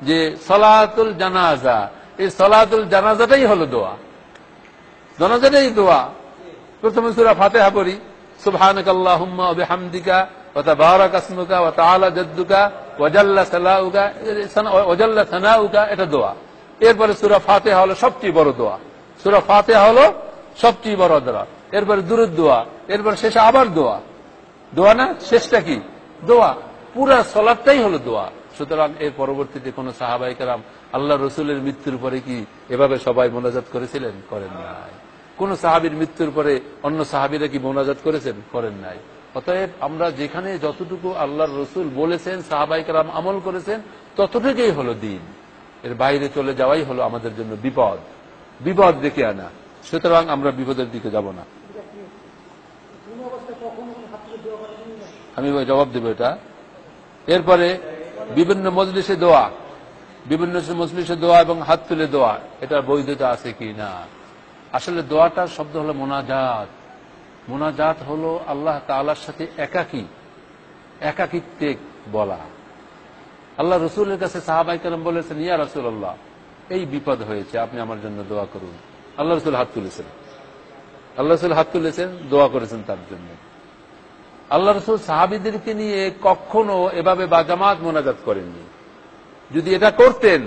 Speaker 3: যে সালাতুল জানাজা, এই সালাতুল জানাজাটাই হলো দোয়া, জানাজাটাই দোয়া। প্রথমে সূরা ফাতিহা পড়ি, সুবহানাকাল্লাহুম্মা ওয়া বিহামদিকা ওয়া তাবারাকা ইসমুকা ওয়া তাআলা জাদ্দুকা ওয়া জাল্লা সানাউকা, এটা দোয়া। এরপরে সূরা ফাতিহা হলো সবচেয়ে বড় দোয়া, সূরা ফাতিহা হলো সবচেয়ে বড় দোয়া। এরপরে দুরূদ দোয়া, এরপর শেষে আবার দোয়া। দোয়া না, শেষটা কি? দোয়া। পুরা সালাতটাই হলো দোয়া। সুতরাং এর পরবর্তীতে কোন সাহাবায়ে কেরাম আল্লাহ রসুলের মৃত্যুর পরে কি এভাবে সবাই মোনাজাত করেছিলেন? করেন নাই। কোন সাহাবীর মৃত্যুর পরে অন্য সাহাবীরা কি মোনাজাত করেছেন? করেন নাই। অতএব আমরা যেখানে যতটুকু আল্লাহর রসুল বলেছেন, সাহাবায়ে কেরাম আমল করেছেন, ততটুকুই হলো দ্বীন। এর বাইরে চলে যাওয়াই হলো আমাদের জন্য বিপদ ডেকে আনা। সুতরাং আমরা বিপদের দিকে যাব না। আমি জবাব দেব এটা। এরপরে বিভিন্ন মজলিসে দোয়া এবং হাত তুলে দোয়া, এটার বৈধতা আছে কি না? আসলে দোয়াটার শব্দ হলো মোনাজাত। মোনাজাত হলো আল্লাহ তাআলার সাথে একাকিত্বে বলা। আল্লাহ রসুলের কাছে সাহাবায়ে কেরাম বলেছেন, ইয়া রাসূলুল্লাহ, এই বিপদ হয়েছে, আপনি আমার জন্য দোয়া করুন। আল্লাহ রসুল হাত তুলেছেন, দোয়া করেছেন তার জন্য। আল্লাহ রসুল সাহাবীদেরকে নিয়ে কখনো এভাবে বাজামাত মোনাজাত করেননি। যদি এটা করতেন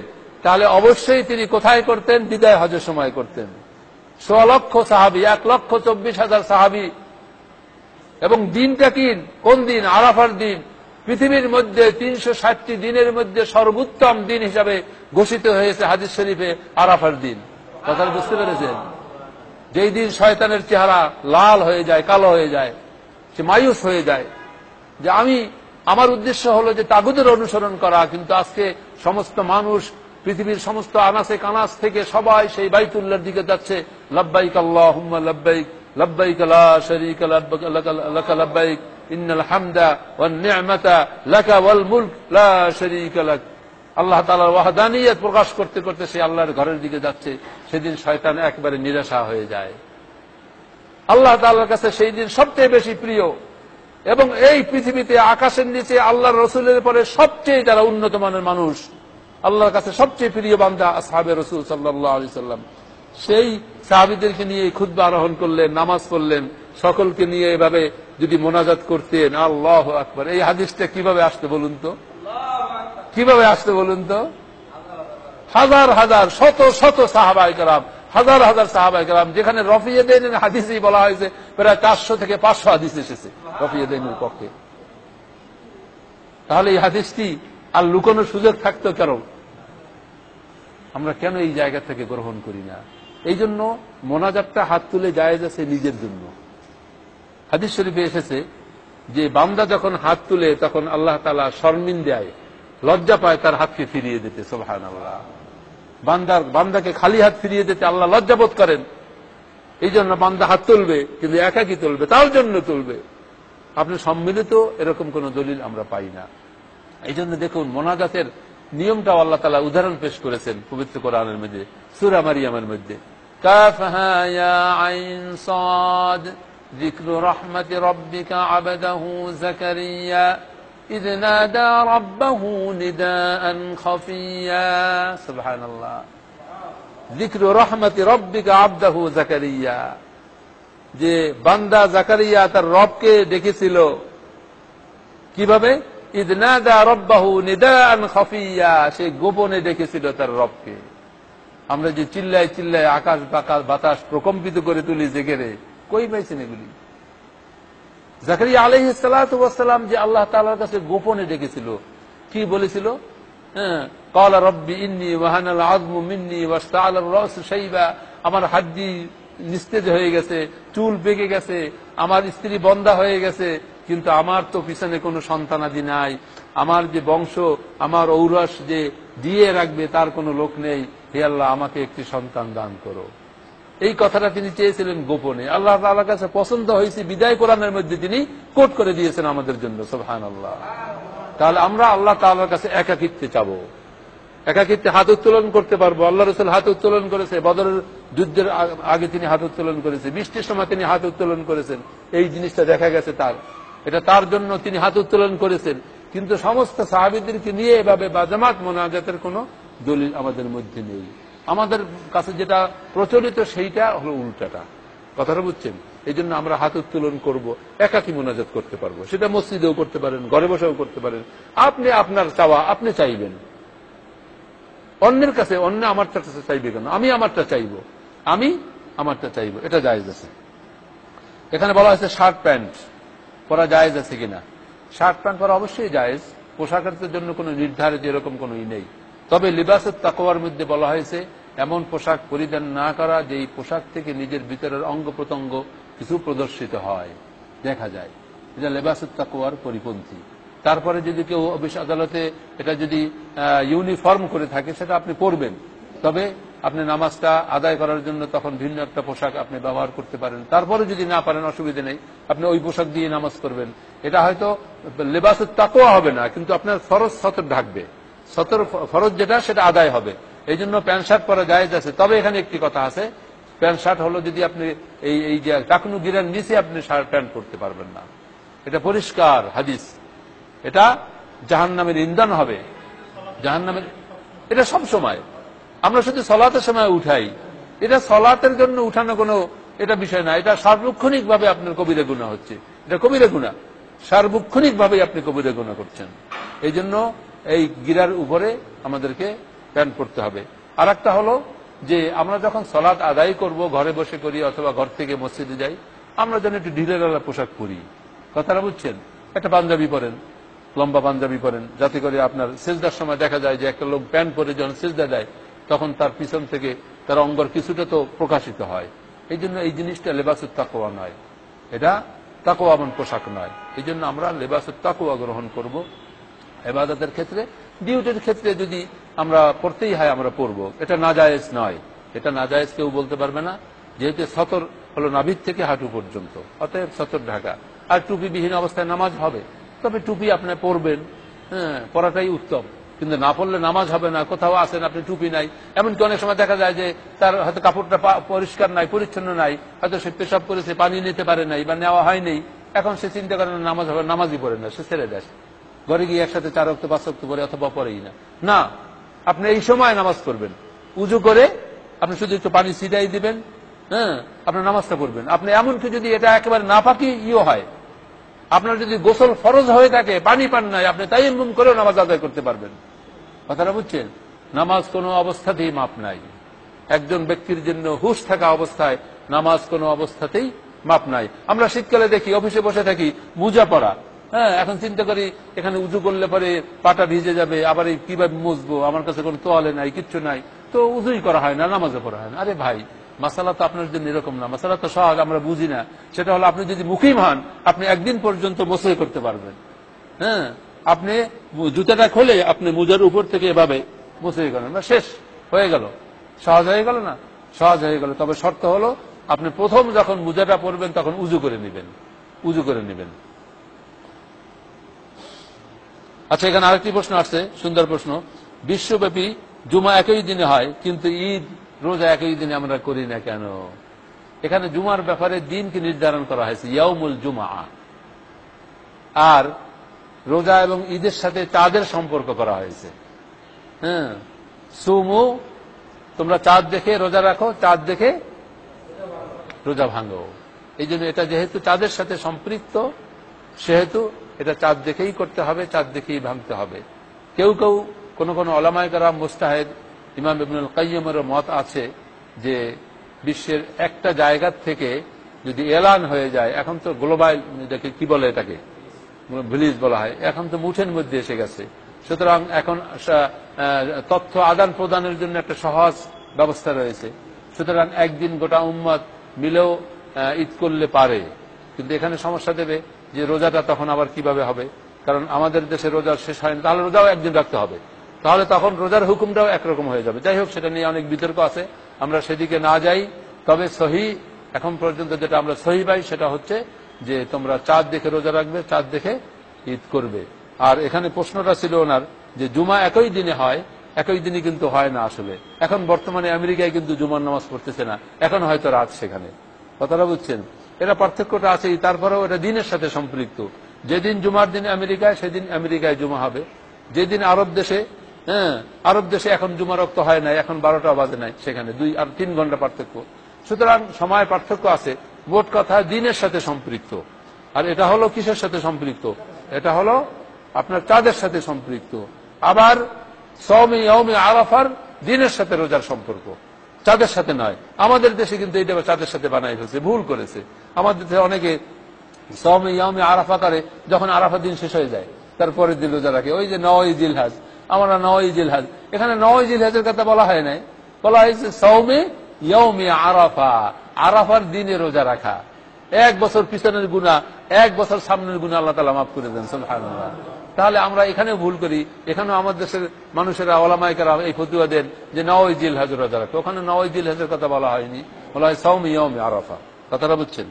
Speaker 3: তাহলে অবশ্যই তিনি কোথায় করতেন? বিদায় হজের সময় করতেন। 1,00,000 সাহাবী, 1,24,000 সাহাবী এবং দিনটা কি, কোন দিন? আরাফার দিন। পৃথিবীর মধ্যে 360টি দিনের মধ্যে সর্বোত্তম দিন হিসাবে ঘোষিত হয়েছে হাদিস শরীফে আরাফার দিন। কথাটা বুঝতে পেরেছেন? যেই দিন শয়তানের চেহারা লাল হয়ে যায়, কালো হয়ে যায়, সে মায়ুস হয়ে যায় যে আমার উদ্দেশ্য হলো যে তাগুদের অনুসরণ করা, কিন্তু আজকে সমস্ত মানুষ পৃথিবীর সমস্ত আনাসে কানাস থেকে সবাই সেই বাইতুল্লাহর দিকে যাচ্ছে। লাব্বাইক আল্লাহুম্মা লাব্বাইক, লাব্বাইক লা শারীকা লাকা লাব্বাইক, ইন্নাল হামদা ওয়ান নি'মাতা লাকা ওয়াল মুলক লা শারীকা লাক। আল্লাহ তাআলার ওয়াহদানিয়ত প্রকাশ করতে করতে সে আল্লাহর ঘরের দিকে যাচ্ছে। সেদিন শয়তান একবারে নিরাশা হয়ে যায়। আল্লাহ তাআলার কাছে সেই দিন সবচেয়ে বেশি প্রিয়, এবং এই পৃথিবীতে আকাশের নিচে আল্লাহর রাসূলের পরে সবচেয়ে যারা উন্নত মানের মানুষ, আল্লাহর কাছে সবচেয়ে প্রিয় বান্দা আসহাবে রাসূল সাল্লাল্লাহু আলাইহি সাল্লাম। সেই সাহাবীদেরকে নিয়ে খুতবা আরোহণ করলেন, নামাজ পড়লেন, সকলকে নিয়ে এভাবে যদি মোনাজাত করতেন। আল্লাহু আকবার। এই হাদিসটা কিভাবে আসতে বলুন তো? কিভাবে আসতে বলুন তো? হাজার হাজার, শত শত সাহাবায়ে কেরাম, হাজার হাজার সাহাবায়ে কেরাম, যেখানে রফিয়াদাইনের হাদিসেই বলা হয়েছে প্রায় 400 থেকে 500 হাদিস এসেছে রফিয়াদাইনের পক্ষে। তাহলে এই হাদিসটি আর লুকানোর সুযোগ থাকতো কেন? আমরা কেন এই জায়গা থেকে গ্রহণ করি না? এই জন্য মোনাজাতটা হাত তুলে জায়েজ আছে নিজের জন্য। হাদিস শরীফে এসেছে যে বান্দা যখন হাত তুলে তখন আল্লাহ তাআলা শর্মিন্দায়, লজ্জা পায় তার হাতকে ফিরিয়ে দিতে। সুবহানাল্লাহ। বান্দাকে খালি হাত ফিরিয়ে দিতে আল্লাহ লজ্জা বোধ করেন। এই জন্য বান্দা হাত তুলবে, কিন্তু একাকি তুলবে, তার জন্য তুলবে। আপনি সম্মিলিত এরকম কোন দলিল আমরা পাই না। এই জন্য দেখুন মোনাজাতের নিয়মটাও আল্লাহ তাআলা উদাহরণ পেশ করেছেন পবিত্র কোরআনের মধ্যে, সূরা মারিয়ামের মধ্যে। কাফ হা ইয়া আইন সাদ যিকরু রাহমাতি রাব্বিকা আবদাহু যাকারিয়া ইয নাদা রাব্বাহু নিদাআন খাফিয়া। সুবহানাল্লাহ। যিকরু রাহমাতি রাব্বিকা আবদাহু যাকারিয়া, যে বান্দা যাকারিয়া তার রবকে ডেকেছিল কিভাবে? ইয নাদা রাব্বাহু নিদাআন খাফিয়া, সে গোপনে ডেকেছিল তার রবকে। আমরা যে চিল্লায় চিল্লায় আকাশ বাতাস প্রকম্পিত করে তুলি জিকিরে, কই পাইছেন এগুলি? যাকারিয়া আলাইহিস সালাতু ওয়াস সালাম যে আল্লাহ তাআলার কাছে গোপনে ডেকেছিল, কি বলেছিল? ক্বালা রাব্বি ইন্নী ওয়াহানাল আযমু মিন্নী ওয়াশতাআলার রাসু শাইবা, আমার হাড্ডি নিস্তেজ হয়ে গেছে, চুল পেকে গেছে, আমার স্ত্রী বন্ধা হয়ে গেছে, কিন্তু আমার তো পিছনে কোনো সন্তানাদি নাই, আমার যে বংশ, আমার ঔরস যে দিয়ে রাখবে তার কোনো লোক নেই, হে আল্লাহ আমাকে একটি সন্তান দান করো। এই কথাটা তিনি চেয়েছিলেন গোপনে। আল্লাহ তাআলার কাছে পছন্দ হয়েছে বিদায় কোরআনের মধ্যে তিনি কোট করে দিয়েছেন আমাদের জন্য। সুবহানাল্লাহ। তাহলে আমরা আল্লাহ তাআলার কাছে একাকিত্বে চাবো, একাকিত্বে হাত উত্তোলন করতে পারবো। আল্লাহ রাসূল হাত উত্তোলন করেছে, বদরের যুদ্ধের আগে তিনি হাত উত্তোলন করেছে, বৃষ্টির সময় তিনি হাত উত্তোলন করেছেন। এই জিনিসটা দেখা গেছে তার, এটা তার জন্য তিনি হাত উত্তোলন করেছেন। কিন্তু সমস্ত সাহাবীদেরকে নিয়ে এভাবে বাজামাত মোনাজাতের কোনো দলিল আমাদের মধ্যে নেই। আমাদের কাছে যেটা প্রচলিত সেইটা হলো উল্টাটা। কথাটা বুঝছেন? এই জন্য আমরা হাত উত্তোলন করব, একাকী মোনাজাত করতে পারবো। সেটা মসজিদেও করতে পারেন, ঘরে বসেও করতে পারেন। আপনি আপনার চাওয়া আপনি চাইবেন, অন্যের কাছে অন্য আমারটা চাইবে কেন? আমি আমারটা চাইবো, আমি আমারটা চাইবো, এটা জায়েজ আছে। এখানে বলা হয়েছে শার্ট প্যান্ট পরা জায়েজ আছে কিনা। শার্ট প্যান্ট পরা অবশ্যই জায়েজ, পোশাকের জন্য কোনো নির্ধারিত এরকম কোনো নেই। তবে লিবাসুত তাকওয়ার মধ্যে বলা হয়েছে এমন পোশাক পরিধান না করা যেই পোশাক থেকে নিজের ভিতরের অঙ্গ প্রত্যঙ্গ কিছু প্রদর্শিত হয়, দেখা যায়, এটা লিবাসুত তাকওয়ার পরিপন্থী। তারপরে যদি কেউ অফিস আদালতে এটা যদি ইউনিফর্ম করে থাকে সেটা আপনি পরবেন, তবে আপনি নামাজটা আদায় করার জন্য তখন ভিন্ন একটা পোশাক আপনি ব্যবহার করতে পারেন। তারপরে যদি না পারেন অসুবিধা নেই, আপনি ওই পোশাক দিয়ে নামাজ করবেন। এটা হয়তো লিবাসুত তাকওয়া হবে না, কিন্তু আপনার ফরজ সতর ঢাকবে, সতর ফরজ যেটা সেটা আদায় হবে। এই জন্য প্যান্ট শার্ট পরা জায়েজ আছে। তবে এখানে একটি কথা আছে, প্যান্ট শার্ট হলো যদি আপনি এই যে টাকনু গিরার নিচে আপনি শার্ট প্যান্ট পরতে পারবেন না, এটা পরিষ্কার হাদিস। এটা জাহান্নামের ইন্ধন হবে, জাহান্নামের। এটা সব সময় আমরা শুধু সলাতের সময় উঠাই, এটা সলাতের জন্য উঠানো কোনো এটা বিষয় না। এটা সার্বক্ষণিক ভাবে আপনার কবিরা গুনাহ হচ্ছে, এটা কবিরা গুনাহ, সার্বক্ষণিক ভাবে আপনি কবিরা গুনাহ করছেন। এই জন্য এই গিরার উপরে আমাদেরকে প্যান্ট পরতে হবে। আর একটা হলো যে আমরা যখন সলাত আদায় করব, ঘরে বসে করি অথবা ঘর থেকে মসজিদে যাই, আমরা যেন একটু ঢিলেঢালা পোশাক পরি, কথাটা বুঝছেন? একটা পাঞ্জাবি পরেন, লম্বা পাঞ্জাবি পরেন, যাতে করে আপনার সিজদার সময় দেখা যায় যে একটা লোক প্যান্ট পরে যখন সিজদা দেয় তখন তার পিছন থেকে তার অঙ্গর কিছুটা তো প্রকাশিত হয়। এই জন্য এই জিনিসটা লেবাসুত তাকওয়া নয়, এটা তাকওয়াবান পোশাক নয়। এই জন্য আমরা লেবাসুত তাকওয়া গ্রহণ করব। ইবাদতের ক্ষেত্রে, ডিউটির ক্ষেত্রে যদি আমরা পড়তেই হয় আমরা পড়বো, এটা নাজায়েজ নয়, এটা নাজায়েজ কেউ বলতে পারবে না। যেহেতু সতর হলো নাভির থেকে হাঁটু পর্যন্ত, অতএব সতর ঢাকা। আর টুপিবিহীন অবস্থায় নামাজ হবে, তবে টুপি আপনি পরবেন, হ্যাঁ, পরাটাই উত্তম। কিন্তু না পড়লে নামাজ হবে না। কোথাও আসেন আপনি টুপি নাই, এমনকি অনেক সময় দেখা যায় যে তার হয়তো কাপড়টা পরিষ্কার নাই, পরিচ্ছন্ন নাই, হয়তো সে পেশাব করেছে, পানি নিতে পারে নাই বা নেওয়া হয়নি, এখন সে চিন্তা করে নামাজ হবে, নামাজই পড়ে না, সে ছেড়ে দেয়, ঘরে গিয়ে একসাথে 4 ওয়াক্ত 5 ওয়াক্ত পরে অথবা পরেই না। না, আপনি এই সময় নামাজ পড়বেন, উজু করে আপনি শুধু একটু পানি ছিটাই দিবেন, হ্যাঁ, আপনার নামাজটা পড়বেন। আপনি এমনকি যদি এটা একেবারে নাপাকি হয়, আপনার যদি গোসল ফরজ হয়ে থাকে, পানি পান নাই, আপনি তায়াম্মুম করেও নামাজ আদায় করতে পারবেন। কথাটা বুঝছেন? নামাজ কোনো অবস্থাতেই মাপ নাই। একজন ব্যক্তির জন্য হুঁশ থাকা অবস্থায় নামাজ কোনো অবস্থাতেই মাপ নাই। আমরা শীতকালে দেখি অফিসে বসে থাকি মোজা পরা, হ্যাঁ, এখন চিন্তা করি এখানে উজু করলে পরে পাটা ভিজে যাবে, আবার এই কিভাবে মুছবো, আমার কাছে কোনো তোয়ালে নাই, কিচ্ছু নাই, তো উজুই করা হয় না, নামাজও পড়া হয় না। আরে ভাই, মাসালা তো আপনার জন্য এরকম না, মাসালা তো সহজ, আমরা বুঝি না। সেটা হলো আপনি যদি মুকিম হন, আপনি একদিন পর্যন্ত মোছাই করতে পারবেন। হ্যাঁ, আপনি জুতাটা খোলে আপনি মোজার উপর থেকে এভাবে মোছাই করেন, শেষ হয়ে গেল। সহজ হয়ে গেল না? সহজ হয়ে গেল। তবে শর্ত হলো আপনি প্রথম যখন মোজাটা পরবেন তখন উজু করে নেবেন, উজু করে নেবেন। আচ্ছা, এখানে আরেকটি প্রশ্ন আসছে, সুন্দর প্রশ্ন। বিশ্বব্যাপী জুমা একই দিনে হয়, কিন্তু ঈদ রোজা একই দিনে আমরা করি না কেন? এখানে জুমার ব্যাপারে দিন কি নির্ধারণ করা হয়েছে, ইয়াউমুল জুমা। আর রোজা এবং ঈদের সাথে চাঁদের সম্পর্ক করা হয়েছে। হ্যাঁ, সুমু, তোমরা চাঁদ দেখে রোজা রাখো, চাঁদ দেখে রোজা ভাঙো। এই জন্য এটা যেহেতু চাঁদের সাথে সম্পৃক্ত, সেহেতু এটা চাঁদ দেখেই করতে হবে, চাঁদ দেখেই ভাঙতে হবে। কেউ কেউ কোন কোন ওলামায়ে কেরাম, মুজতাহিদ, ইমাম ইবনুল কাইয়্যিমের মত আছে যে বিশ্বের একটা জায়গা থেকে যদি এলান হয়ে যায়, এখন তো গ্লোবাল, এটাকে কি বলে, এটাকে ভিলেজ বলা হয়, এখন তো মুঠের মধ্যে এসে গেছে। সুতরাং এখন তথ্য আদান প্রদানের জন্য একটা সহজ ব্যবস্থা রয়েছে। সুতরাং একদিন গোটা উম্মত মিলেও ঈদ করলে পারে। কিন্তু এখানে সমস্যা দেবে যে রোজাটা তখন আবার কিভাবে হবে, কারণ আমাদের দেশে রোজা শেষ হয়নি, তাহলে রোজাও একদিন রাখতে হবে, তাহলে তখন রোজার হুকুমটাও একরকম হয়ে যাবে। যাই হোক, সেটা নিয়ে অনেক বিতর্ক আছে, আমরা সেদিকে না যাই। তবে সহি, এখন পর্যন্ত যেটা আমরা সহি পাই সেটা হচ্ছে যে তোমরা চাঁদ দেখে রোজা রাখবে, চাঁদ দেখে ঈদ করবে। আর এখানে প্রশ্নটা ছিল ওনার যে জুমা একই দিনে হয়, একই দিনে কিন্তু হয় না আসলে। এখন বর্তমানে আমেরিকায় কিন্তু জুমার নামাজ পড়তেছে না, এখন হয়তো রাত সেখানে। কথাটা বুঝছেন? এটা পার্থক্যটা আছেই, তারপরেও এটা দিনের সাথে সম্পৃক্ত। যেদিন জুমার দিন আমেরিকায়, সেদিন আমেরিকায় জুমা হবে। যেদিন আরব দেশে, হ্যাঁ, আরব দেশে এখন জুমা রক্ত হয় নাই, এখন 12টা বাজে নাই, সেখানে 2 আর 3 ঘন্টা পার্থক্য। সুতরাং সময় পার্থক্য আছে, মোট কথা দিনের সাথে সম্পৃক্ত। আর এটা হলো কিসের সাথে সম্পৃক্ত? এটা হলো আপনার চাঁদের সাথে সম্পৃক্ত। আবার সওমে ইয়াউমে আরাফার দিনের সাথে রোজার সম্পর্ক, চাঁদের সাথে নয়। আমাদের দেশে কিন্তু এটা চাঁদের সাথে বানাই ফেলছে, ভুল করেছে। আমাদের দেশে অনেকে সওমে ইয়াউমে আরাফা করে যখন আরাফা দিন শেষ হয়ে যায়, তারপরে দিন রোজা রাখে। ওই যে 9 জিলহজ, আমরা 9 জিলহজ, এখানে 9 জিলহজের কথা বলা হয় নাই, বলা হয়েছে সওমে ইয়াউমে আরাফা, আরাফার দিনে রোজা রাখা। 1 বছর পিছনের গুনাহ, 1 বছর সামনের গুনাহ আল্লাহ তাআলা মাফ করে দেন, সুবহানাল্লাহ। তাহলে আমরা এখানেও ভুল করি। এখানেও আমাদের দেশের মানুষেরা, ওলামায়ে কেরাম এই ফতোয়া দেন যে 9 জিলহজ রোজা রাখো, ওখানে 9 জিলহজের কথা বলা হয়নি, বলা হয় সওমে ইয়াউমে আরাফা। কথাটা বুঝছেন?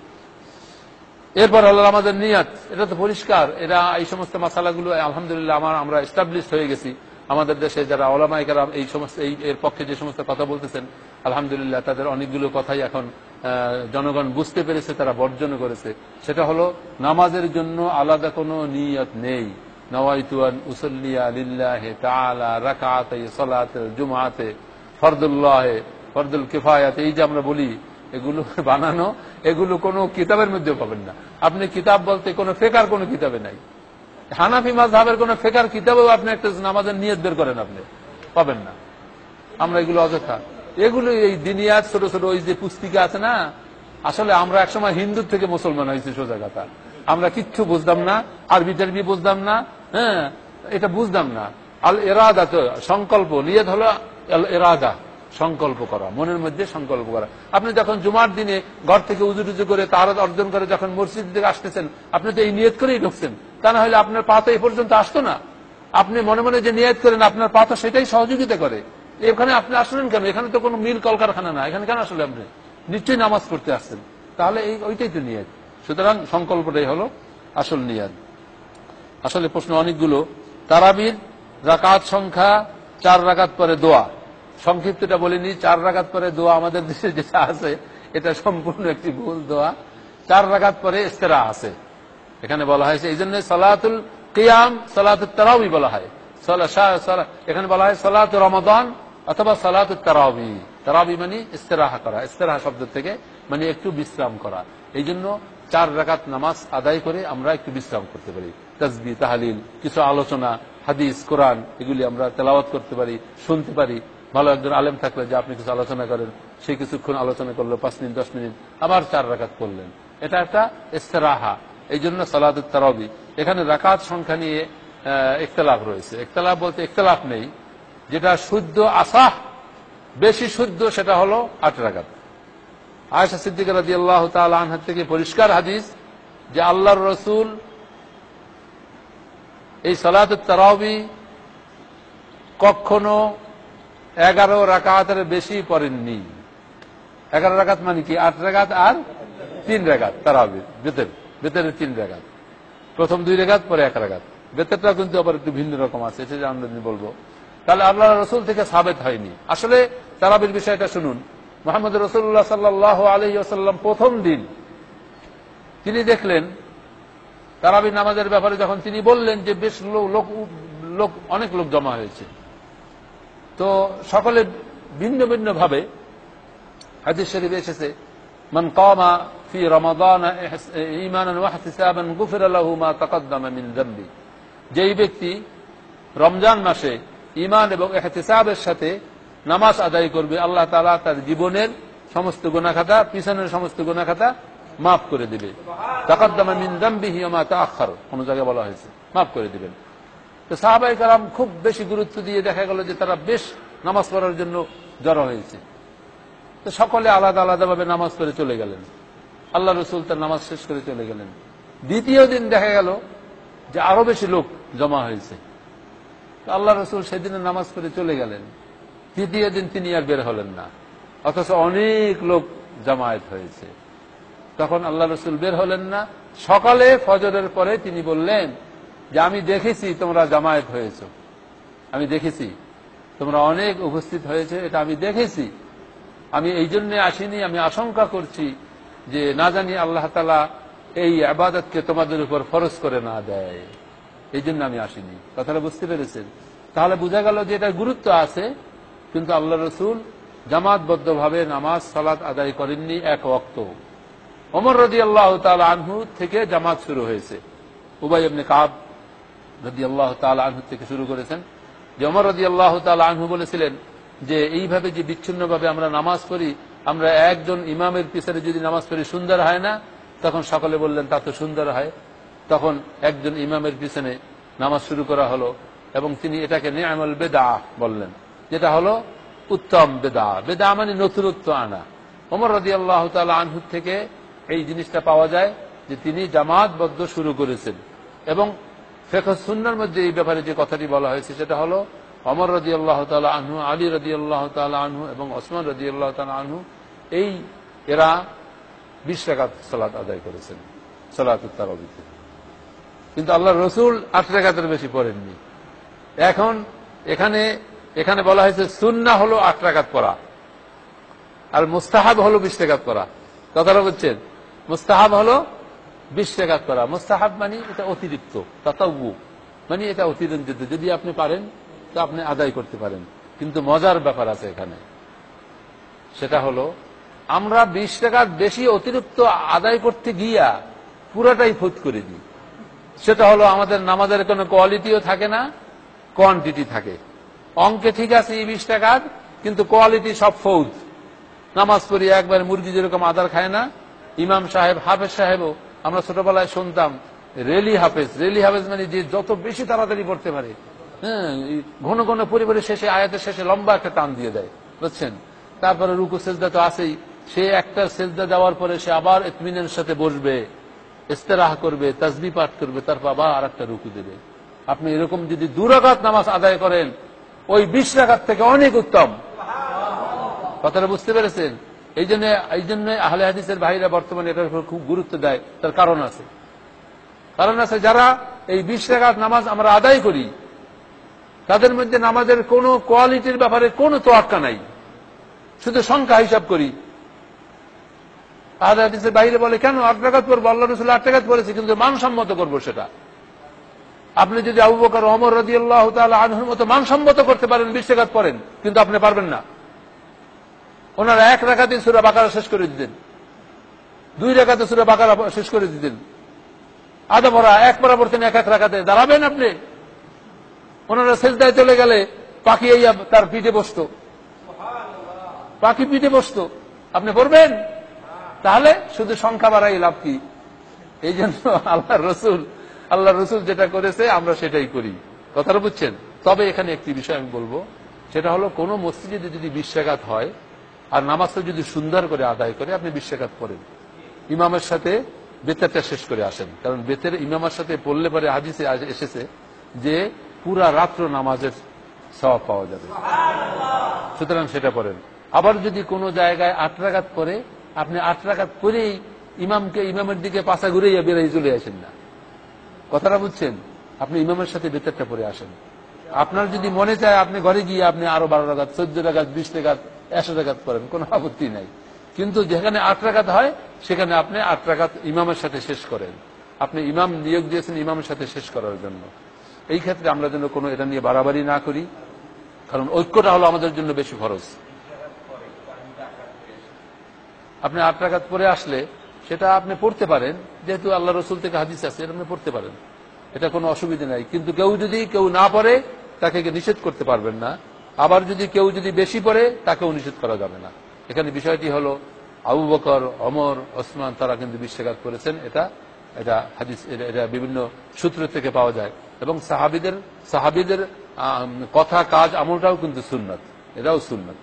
Speaker 3: এরপর হলো আমাদের নিয়ত, এটা তো পরিষ্কার। এরা এই সমস্ত মাসালাগুলো আলহামদুলিল্লাহ আমরা এস্টাবলিশ হয়ে গেছি। আমাদের দেশে যারা ওলামায়ে কেরাম এই সমস্ত এর পক্ষে যে সমস্ত কথা বলতেছেন, আলহামদুলিল্লাহ তাদের অনেকগুলো কথাই এখন জনগণ বুঝতে পেরেছে, তারা বর্জন করেছে। সেটা হলো নামাজের জন্য আলাদা কোনো নিয়ত নেই। নাওয়াইতু আন উসাল্লিয়া লিল্লাহি তাআলা রাকাতাই সালাতুল জুমআতে ফরদুল্লাহে ফরদুল কিফায়াতে, এই যে আমরা বলি, এগুলো বানানো, এগুলো কোনো কিতাবের মধ্যেও পাবেন না আপনি। কিতাব বলতে কোনো ফিকহের কোনো কিতাবে নাই। হানাফি মাযহাবের কোনো ফিকহের কিতাবেও আপনি একটা নামাজের নিয়ত বের করেন, আপনি পাবেন না। আমরা এগুলো অযথা, এগুলো এই দিনিয়াত ছোট ছোট ওই যে পুস্তিকা আছে না, আসলে আমরা একসময় হিন্দুর থেকে মুসলমান হয়েছি, সোজা কথা। আমরা কিচ্ছু বুঝতাম না, আরবি টারবি বুঝতাম না, হ্যাঁ এটা বুঝতাম না। আল ইরাদা তো সংকল্প, নিয়ত হলো আল ইরাদা, সংকল্প করা, মনের মধ্যে সংকল্প করা। আপনি যখন জুমার দিনে ঘর থেকে উজু টুজু করে তাহারাত অর্জন করে যখন মসজিদ থেকে আসতেছেন, আপনি তো এই নিয়ত করেই ঢুকছেন, তা না হলে আপনার পা তো এই পর্যন্ত আসতো না। আপনি মনে মনে যে নিয়ত করেন, আপনার পা তো সেটাই সহযোগিতা করে। এখানে আপনি আসলেন কেন? এখানে তো কোনো মিল কলকারখানা না, এখানে কেন আসলে আপনি? নিশ্চয়ই নামাজ পড়তে আসছেন, তাহলে ওইটাই তো নিয়ত। সুতরাং সংকল্পটাই হলো আসল নিয়ত। আসলে প্রশ্ন অনেকগুলো। তারাবির রাকাত সংখ্যা 4 রাকাত পরে দোয়া, সংক্ষিপ্তটা বলিনি। 4 রাকাত পরে দোয়া আমাদের দেশে যেটা আছে এটা সম্পূর্ণ একটি ভুল দোয়া। 4 রাকাত পরে ইস্তেরাহ আছে, এখানে বলা হয়েছে। এই জন্য সালাতুল কিয়াম, সালাতুত তারাবি বলা হয়। এখানে বলা হয় সালাতু রমাদান অথবা সালাতুত তারাবি। তারাবি মানে ইস্তেরাহ করা, ইস্তেরাহ শব্দ থেকে মানে একটু বিশ্রাম করা। এই জন্য 4 রাকাত নামাজ আদায় করে আমরা একটু বিশ্রাম করতে পারি। তাসবিহ, তাহলিল, কিছু আলোচনা, হাদিস, কোরআন, এগুলি আমরা তেলাওয়াত করতে পারি, শুনতে পারি। ভালো একজন আলেম থাকলে যে আপনি কিছু আলোচনা করেন, সেই কিছুক্ষণ আলোচনা করলো, 5 মিনিট 10 মিনিট, আবার 4 রাকাত করলেন, এটা একটা ইস্তেরাহা। এই জন্য সালাতুত তারাবি। এখানে রাকাত সংখ্যা নিয়ে ইখতিলাফ রয়েছে। ইখতিলাফ বলতে ইখতিলাফ নেই, যেটা শুদ্ধ আসাহ বেশি শুদ্ধ সেটা হলো 8 রাকাত। আয়েশা সিদ্দিকা রাদিয়াল্লাহু তাআলা আনহা থেকে পরিষ্কার হাদিস যে আল্লাহর রাসূল এই সালাতুত তারাবি কখনো 11 রাকাতের বেশি পড়েননি। 11 রাকাত মানে কি? 8 রাকাত আর 3 রাকাত তারাবির বেতের 3 রাকাত, প্রথম 2 রাকাত পরে 1 রাকাত। বেতেরটা কিন্তু আবার একটু ভিন্ন রকম আছে, সেটা আমরা বলবো। তাহলে আল্লাহ রাসূল থেকে সাবেত হয়নি। আসলে তারাবির বিষয়টা শুনুন। মুহাম্মদ রাসূলুল্লাহ সাল্লাল্লাহু আলাইহি ওয়াসাল্লাম প্রথম দিন তিনি দেখলেন তারাবি নামাজের ব্যাপারে, যখন তিনি বললেন যে বেশ অনেক লোক জমা হয়েছে, তো সকলে ভিন্ন ভিন্ন ভাবে হাদিস শরীফে এসেছে, মান কামা ফি রমাদান ঈমানান ওয়া ইহতিসাবান গুফিরা লাহু মা তাকদ্দামা মিন যামবি। যেই ব্যক্তি রমজান মাসে ঈমান এবং ইহতিসাবের সাথে নামাজ আদায় করবে, আল্লাহ তাআলা তার জীবনের সমস্ত গুনাহ খাতা, পিছনের সমস্ত গুনাহ খাতা মাফ করে দিবে। তাকদ্দামা মিন যামবিহি ওয়া মা তাআখার, কোন জায়গায় বলা হয়েছে মাফ করে দিবেন। তো সাহাবায়ে কেরাম খুব বেশি গুরুত্ব দিয়ে দেখা গেল যে তারা বেশ নামাজ পড়ার জন্য জড়ো হয়েছে। তো সকলে আলাদা আলাদা ভাবে নামাজ পড়ে চলে গেলেন। আল্লাহ রাসূল তার নামাজ শেষ করে চলে গেলেন। দ্বিতীয় দিন দেখা গেল যে আরো বেশি লোক জমা হয়েছে। আল্লাহ রাসূল সেদিনে নামাজ পড়ে চলে গেলেন। তৃতীয় দিন তিনি আর বের হলেন না, অথচ অনেক লোক জামায়াত হয়েছে। তখন আল্লাহ রাসূল বের হলেন না। সকালে ফজরের পরে তিনি বললেন যে আমি দেখেছি তোমরা জামায়াত হয়েছ, আমি দেখেছি তোমরা অনেক উপস্থিত হয়েছে, এটা আমি দেখেছি। আমি এই জন্য আসিনি, আমি আশঙ্কা করছি যে না জানি আল্লাহ তাআলা এই ইবাদতকে তোমাদের উপর ফরজ করে না দেয়, এই জন্য আমি আসিনি। কথাটা বুঝতে পেরেছেন? তাহলে বোঝা গেল যে এটা গুরুত্ব আছে, কিন্তু আল্লাহ রাসূল জামাতবদ্ধভাবে নামাজ সালাত আদায় করেননি এক ওয়াক্ত। ওমর রাদিয়াল্লাহু তাআলা আনহু থেকে জামাত শুরু হয়েছে। উবাই ইবনে কাব রাদিয়াল্লাহু তাআলা আনহু থেকে শুরু করেছেন। যে ওমর রাদিয়াল্লাহু তাআলা আনহু বলেছিলেন যে এইভাবে যে বিচ্ছিন্নভাবে আমরা নামাজ পড়ি, আমরা একজন ইমামের পিছনে যদি নামাজ পড়ি সুন্দর হয় না? তখন সকলে বললেন তা তো সুন্দর হয়। তখন একজন ইমামের পিছনে নামাজ শুরু করা হলো এবং তিনি এটাকে নি'মাল বিদআহ বললেন, যেটা হলো উত্তম বিদআহ। বিদআহ মানে নতুনত্ব আনা। ওমর রাদিয়াল্লাহু তাআলা আনহু থেকে এই জিনিসটা পাওয়া যায় যে তিনি জামাতবদ্ধ শুরু করেছেন। এবং ফিকহ সুন্নাহর মধ্যে এই ব্যাপারে যে কথাটি বলা হয়েছে সেটা হলো ওমর রাদিয়াল্লাহু তাআলা আনহু, আলী রাদিয়াল্লাহু তাআলা আনহু এবং ওসমান রাদিয়াল্লাহু তাআলা আনহু এরা 20 রাকাত সালাত আদায় করেছেন সালাতুত তারাবিতে। কিন্তু আল্লাহর রাসূল 8 রাকাতের বেশি পড়েননি। এখন এখানে বলা হয়েছে সুন্নাহ হলো 8 রাকাত পড়া, আর মুস্তাহাব হলো 20 রাকাত পড়া। কথাটা বুঝছেন? মুস্তাহাব হলো 20 রাকাত পড়া। মুস্তাহাব মানে এটা অতিরিক্ত, তাতাওয়ু মানে এটা অতিরিক্ত, যদি আপনি পারেন তো আপনি আদায় করতে পারেন। কিন্তু মজার ব্যাপার আছে এখানে, সেটা হলো আমরা 20 রাকাত বেশি অতিরিক্ত আদায় করতে গিয়া পুরাটাই ফৌত করে দিই। সেটা হলো আমাদের নামাজের কোনো কোয়ালিটিও থাকে না, কোয়ান্টিটি থাকে। অঙ্কে ঠিক আছে 20 রাকাত, কিন্তু কোয়ালিটি সব ফৌজ। নামাজ পড়ি একবার মুরগি যেরকম আদার খায় না, ইমাম সাহেব হাফেজ সাহেবও আমরা ছোটবেলায় শুনতাম রেলি হাফেজ মানে যে যত বেশি তাড়াতাড়ি পড়তে পারে, হ্যাঁ, ঘন ঘন পরিবারের শেষে আয়াতের শেষে লম্বা একটা টান দিয়ে দেয়, বুঝছেন। তারপরে রুকু সেজদা তো আছেই, সে একটা সেজদা দেওয়ার পরে সে আবার ইতমিনের সাথে বসবে, ইস্তেরাহ করবে, তাসবিহ পাঠ করবে, তারপর আবার আর একটা রুকু দেবে। আপনি এরকম যদি 2 রাকাত নামাজ আদায় করেন, ওই 20 রাকাত থেকে অনেক উত্তম। কথাটা বুঝতে পেরেছেন? এই জন্য আহলে হাদিসের ভাইরা বর্তমানে এটার উপর খুব গুরুত্ব দেয়। তার কারণ আছে, যারা এই 20 রাকাত নামাজ আমরা আদায় করি, তাদের মধ্যে নামাজের কোন কোয়ালিটির ব্যাপারে কোনো তোয়াক্কা নাই, শুধু সংখ্যা হিসাব করি। আহলে হাদিসের বাইরে বলে কেন 8 রাকাত পড়বো, আল্লাহ রাসূল 8 রাকাত পড়েছে, কিন্তু মানসম্মত করবো সেটা। আপনি যদি আবু বকর ওমর রাদিয়াল্লাহু তাআলা আনহুর মতো মানসম্মত করতে পারেন, 20 রাকাত পড়েন, কিন্তু আপনি পারবেন না। ওনারা 1 রাকাতে সূরা বাকারা শেষ করে দিতেন, 2 রাকাতে সূরা বাকারা শেষ করে দিতেন, আধা পড়া 1 পড়া পড়তেন 1 রাকাতে। দাঁড়াবেন আপনি? ওনারা সেজদায় চলে গেলে পাখি তার পিঠে বসতো, পাখি পিঠে বসতো, আপনি পড়বেন? তাহলে শুধু সংখ্যা বাড়াই লাভ কি? এই জন্য আল্লাহ রসুল যেটা করেছে আমরা সেটাই করি। কথাটা বুঝছেন? তবে এখানে একটি বিষয় আমি বলবো, সেটা হলো কোন মসজিদে যদি 20 রাকাত হয় আর নামাজটা যদি সুন্দর করে আদায় করে আপনি 20 রাকাত পড়েন, ইমামের সাথে বেতেরটা শেষ করে আসেন। কারণ বেতের ইমামের সাথে পড়লে পরে হাদিসে এসেছে যে পুরা রাত্র নামাজের সওয়াব পাওয়া যাবে, সুতরাং সেটা পড়েন। আবার যদি কোনো জায়গায় 8 রাকাত পড়ে, আপনি 8 রাকাত পরেই ইমামের দিকে পাছা ঘুরে বেরিয়ে চলে আসেন না। কথাটা বুঝছেন? আপনি ইমামের সাথে বেতেরটা পড়ে আসেন। আপনার যদি মনে চায় আপনি ঘরে গিয়ে আপনি আরো 12 রাকাত, 14 রাকাত, 20 রাকাত, 100 রাকাত করেন, কোনো আপত্তি নাই। কিন্তু যেখানে 8 রাকাত হয় সেখানে আপনি 8 রাকাত ইমামের সাথে শেষ করেন। আপনি ইমাম নিয়োগ দিয়েছেন ইমামের সাথে শেষ করার জন্য। এই ক্ষেত্রে আমরা যেন কোনো এটা নিয়ে বাড়াবাড়ি না করি, কারণ ঐক্যটা হলো আমাদের জন্য বেশি ফরজ। আপনি 8 রাকাত পরে আসলে সেটা আপনি পড়তে পারেন, যেহেতু আল্লাহ রসুল থেকে হাদিস আছে, এটা আপনি পড়তে পারেন, এটা কোনো অসুবিধা নাই। কিন্তু কেউ না পড়ে তাকে নিষেধ করতে পারবেন না। আবার কেউ যদি বেশি পড়ে তাকেও নিষেধ করা যাবে না। এখানে বিষয়টি হলো আবু বকর, ওমর, ওসমান তারা কিন্তু 20 রাকাত করেছেন। এটা হাদিস, এটা বিভিন্ন সূত্র থেকে পাওয়া যায়। এবং সাহাবীদের কথা, কাজ, আমলটাও কিন্তু সুন্নাত, এটাও সুন্নাত।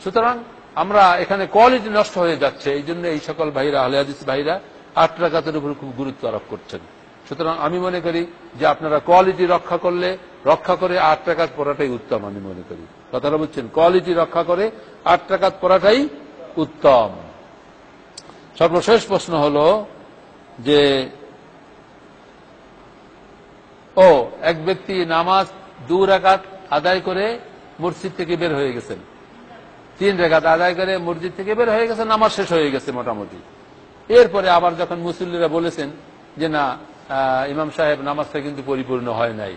Speaker 3: সুতরাং আমরা এখানে কোয়ালিটি নষ্ট হয়ে যাচ্ছে, এই জন্য এই সকল ভাইরা, আহলে হাদিস ভাইরা 8 রাকাতের উপর খুব গুরুত্ব আরোপ করছেন। সুতরাং আমি মনে করি যে আপনারা কোয়ালিটি রক্ষা করে 8 রাকাত পড়াটাই উত্তম। আমি মনে করি, কথাটা বুঝছেন, কোয়ালিটি রক্ষা করে 8 রাকাত পড়াটাই উত্তম। সর্বশেষ প্রশ্ন হলো যে এক ব্যক্তি নামাজ 2 রাকাত আদায় করে মসজিদ থেকে বের হয়ে গেছেন, 3 রাকাত আদায় করে মসজিদ থেকে বের হয়ে গেছে, নামাজ শেষ হয়ে গেছে মোটামুটি। এরপরে আবার যখন মুসল্লিরা বলেছেন যে না ইমাম সাহেব নামাজটা কিন্তু পরিপূর্ণ হয় নাই,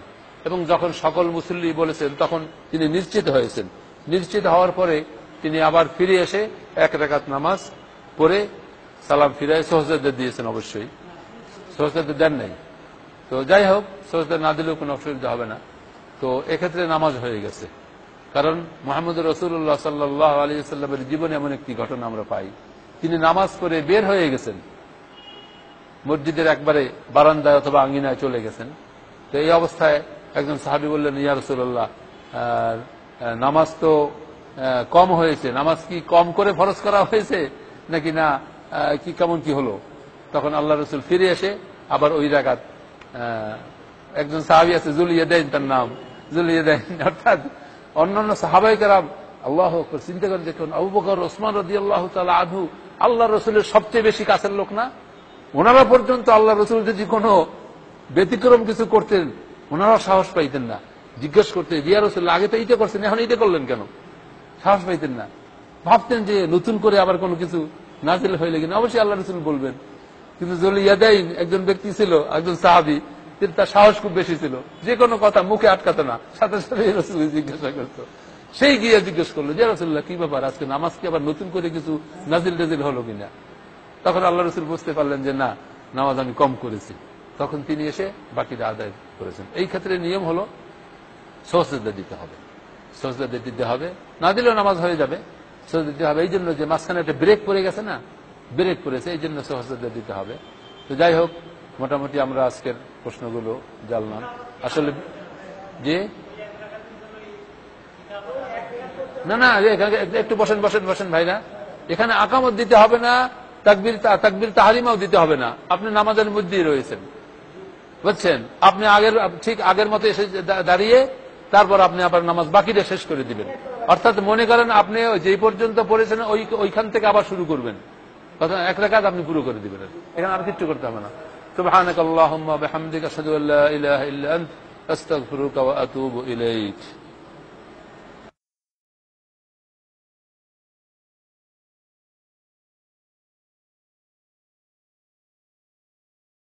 Speaker 3: এবং যখন সকল মুসল্লি বলেছেন তখন তিনি নিশ্চিত হয়েছেন। নিশ্চিত হওয়ার পরে তিনি আবার ফিরে এসে 1 রাকাত নামাজ পড়ে সালাম ফিরায় সজদা দিয়েছেন। অবশ্যই সজদা দেন নাই, তো যাই হোক, সজদা না দিলেও কোনো অসুবিধা হবে না। তো এক্ষেত্রে নামাজ হয়ে গেছে। কারণ মুহাম্মদ রাসূলুল্লাহ সাল্লাল্লাহু আলাইহি ওয়াসাল্লামের জীবনে এমন একটি ঘটনা আমরা পাই, তিনি নামাজ পড়ে বের হয়ে গেছেন, মসজিদের একবারে বারান্দায় অথবা আঙ্গিনায় চলে গেছেন। তো এই অবস্থায় একজন সাহাবী বললেন, ইয়া রাসূলুল্লাহ, নামাজ তো কম হয়েছে, নামাজ কি কম করে ফরজ করা হয়েছে নাকি না, কি কেমন কি হলো? তখন আল্লাহ রাসূল ফিরে এসে আবার ওই রাকাত, একজন সাহাবী আছে যুলিয়াদাইন, তার নাম যুলিয়াদাইন, অর্থাৎ অন্যান্য সাহাবায়ে কেরাম, আল্লাহু আকবার, চিন্তা করে দেখুন, আবু বকর, ওসমান রাদিয়াল্লাহু তাআলা আনহু আল্লাহ রসুলের সবচেয়ে বেশি কাছের লোক না? ওনারা পর্যন্ত আল্লাহ রসুল যদি কোনো ব্যতিক্রম কিছু করতেন ওনারা সাহস পাইতেন না, জিজ্ঞেস করতেন, ইয়া রাসূলুল্লাহ, আগে তো এইটা করছেন, এখন এইটা করলেন কেন? সাহস পাইতেন না, ভাবতেন যে নতুন করে আবার কোনো কিছু নাজিল হইলে কিনা অবশ্যই আল্লাহ রসুল বলবেন। কিন্তু যুলিয়াদাইন একজন ব্যক্তি ছিল, একজন সাহাবী, তার সাহস খুব বেশি ছিল, যে কোনো কথা মুখে আটকাতো না, সাথে সাথে রাসূলকে জিজ্ঞাসা করতো। সেই গিয়ে জিজ্ঞেস করলো, যে রাসূলুল্লাহ, কি ব্যাপার, আজকে নামাজ কি আবার নতুন করে কিছু নাজিল হলো কিনা? তখন আল্লাহ রসুল বুঝতে পারলেন যে না, নামাজ আমি কম করেছি। তখন তিনি এসে বাকিটা আদায় করেছেন। এই ক্ষেত্রে নিয়ম হলো সজদা দিতে হবে, সজদা দিতে হবে, না দিলেও নামাজ হয়ে যাবে, সজদা দিতে হবে। এই জন্য যে মাঝখানে একটা ব্রেক পড়ে গেছে না, ব্রেক পড়েছে, এই জন্য সজদা দিতে হবে। তো যাই হোক, মোটামুটি আমরা আজকের প্রশ্নগুলো জানলাম। আসলে যে না না, একটু বসেন বসেন বসেন ভাইরা, এখানে আকামত দিতে হবে না, তাকবীর তাহরিমাও দিতে হবে না, আপনি নামাজের মধ্যেই রয়েছেন, বুঝছেন? আপনি ঠিক আগের মতো এসে দাঁড়িয়ে তারপর আপনি আবার নামাজ বাকিটা শেষ করে দিবেন। অর্থাৎ মনে করেন আপনি যেই পর্যন্ত পড়েছেন ওইখান থেকে আবার শুরু করবেন, এক রাকাত আপনি পুরো করে দিবেন, এখানে আর কিচ্ছু করতে হবে না। সুবহানাকাল্লাহুম্মা ওয়া বিহামদিকা আশহাদু আল্লা ইলাহা ইল্লা আনতা আস্তাগফিরুকা ওয়া আতুবু ইলাইক।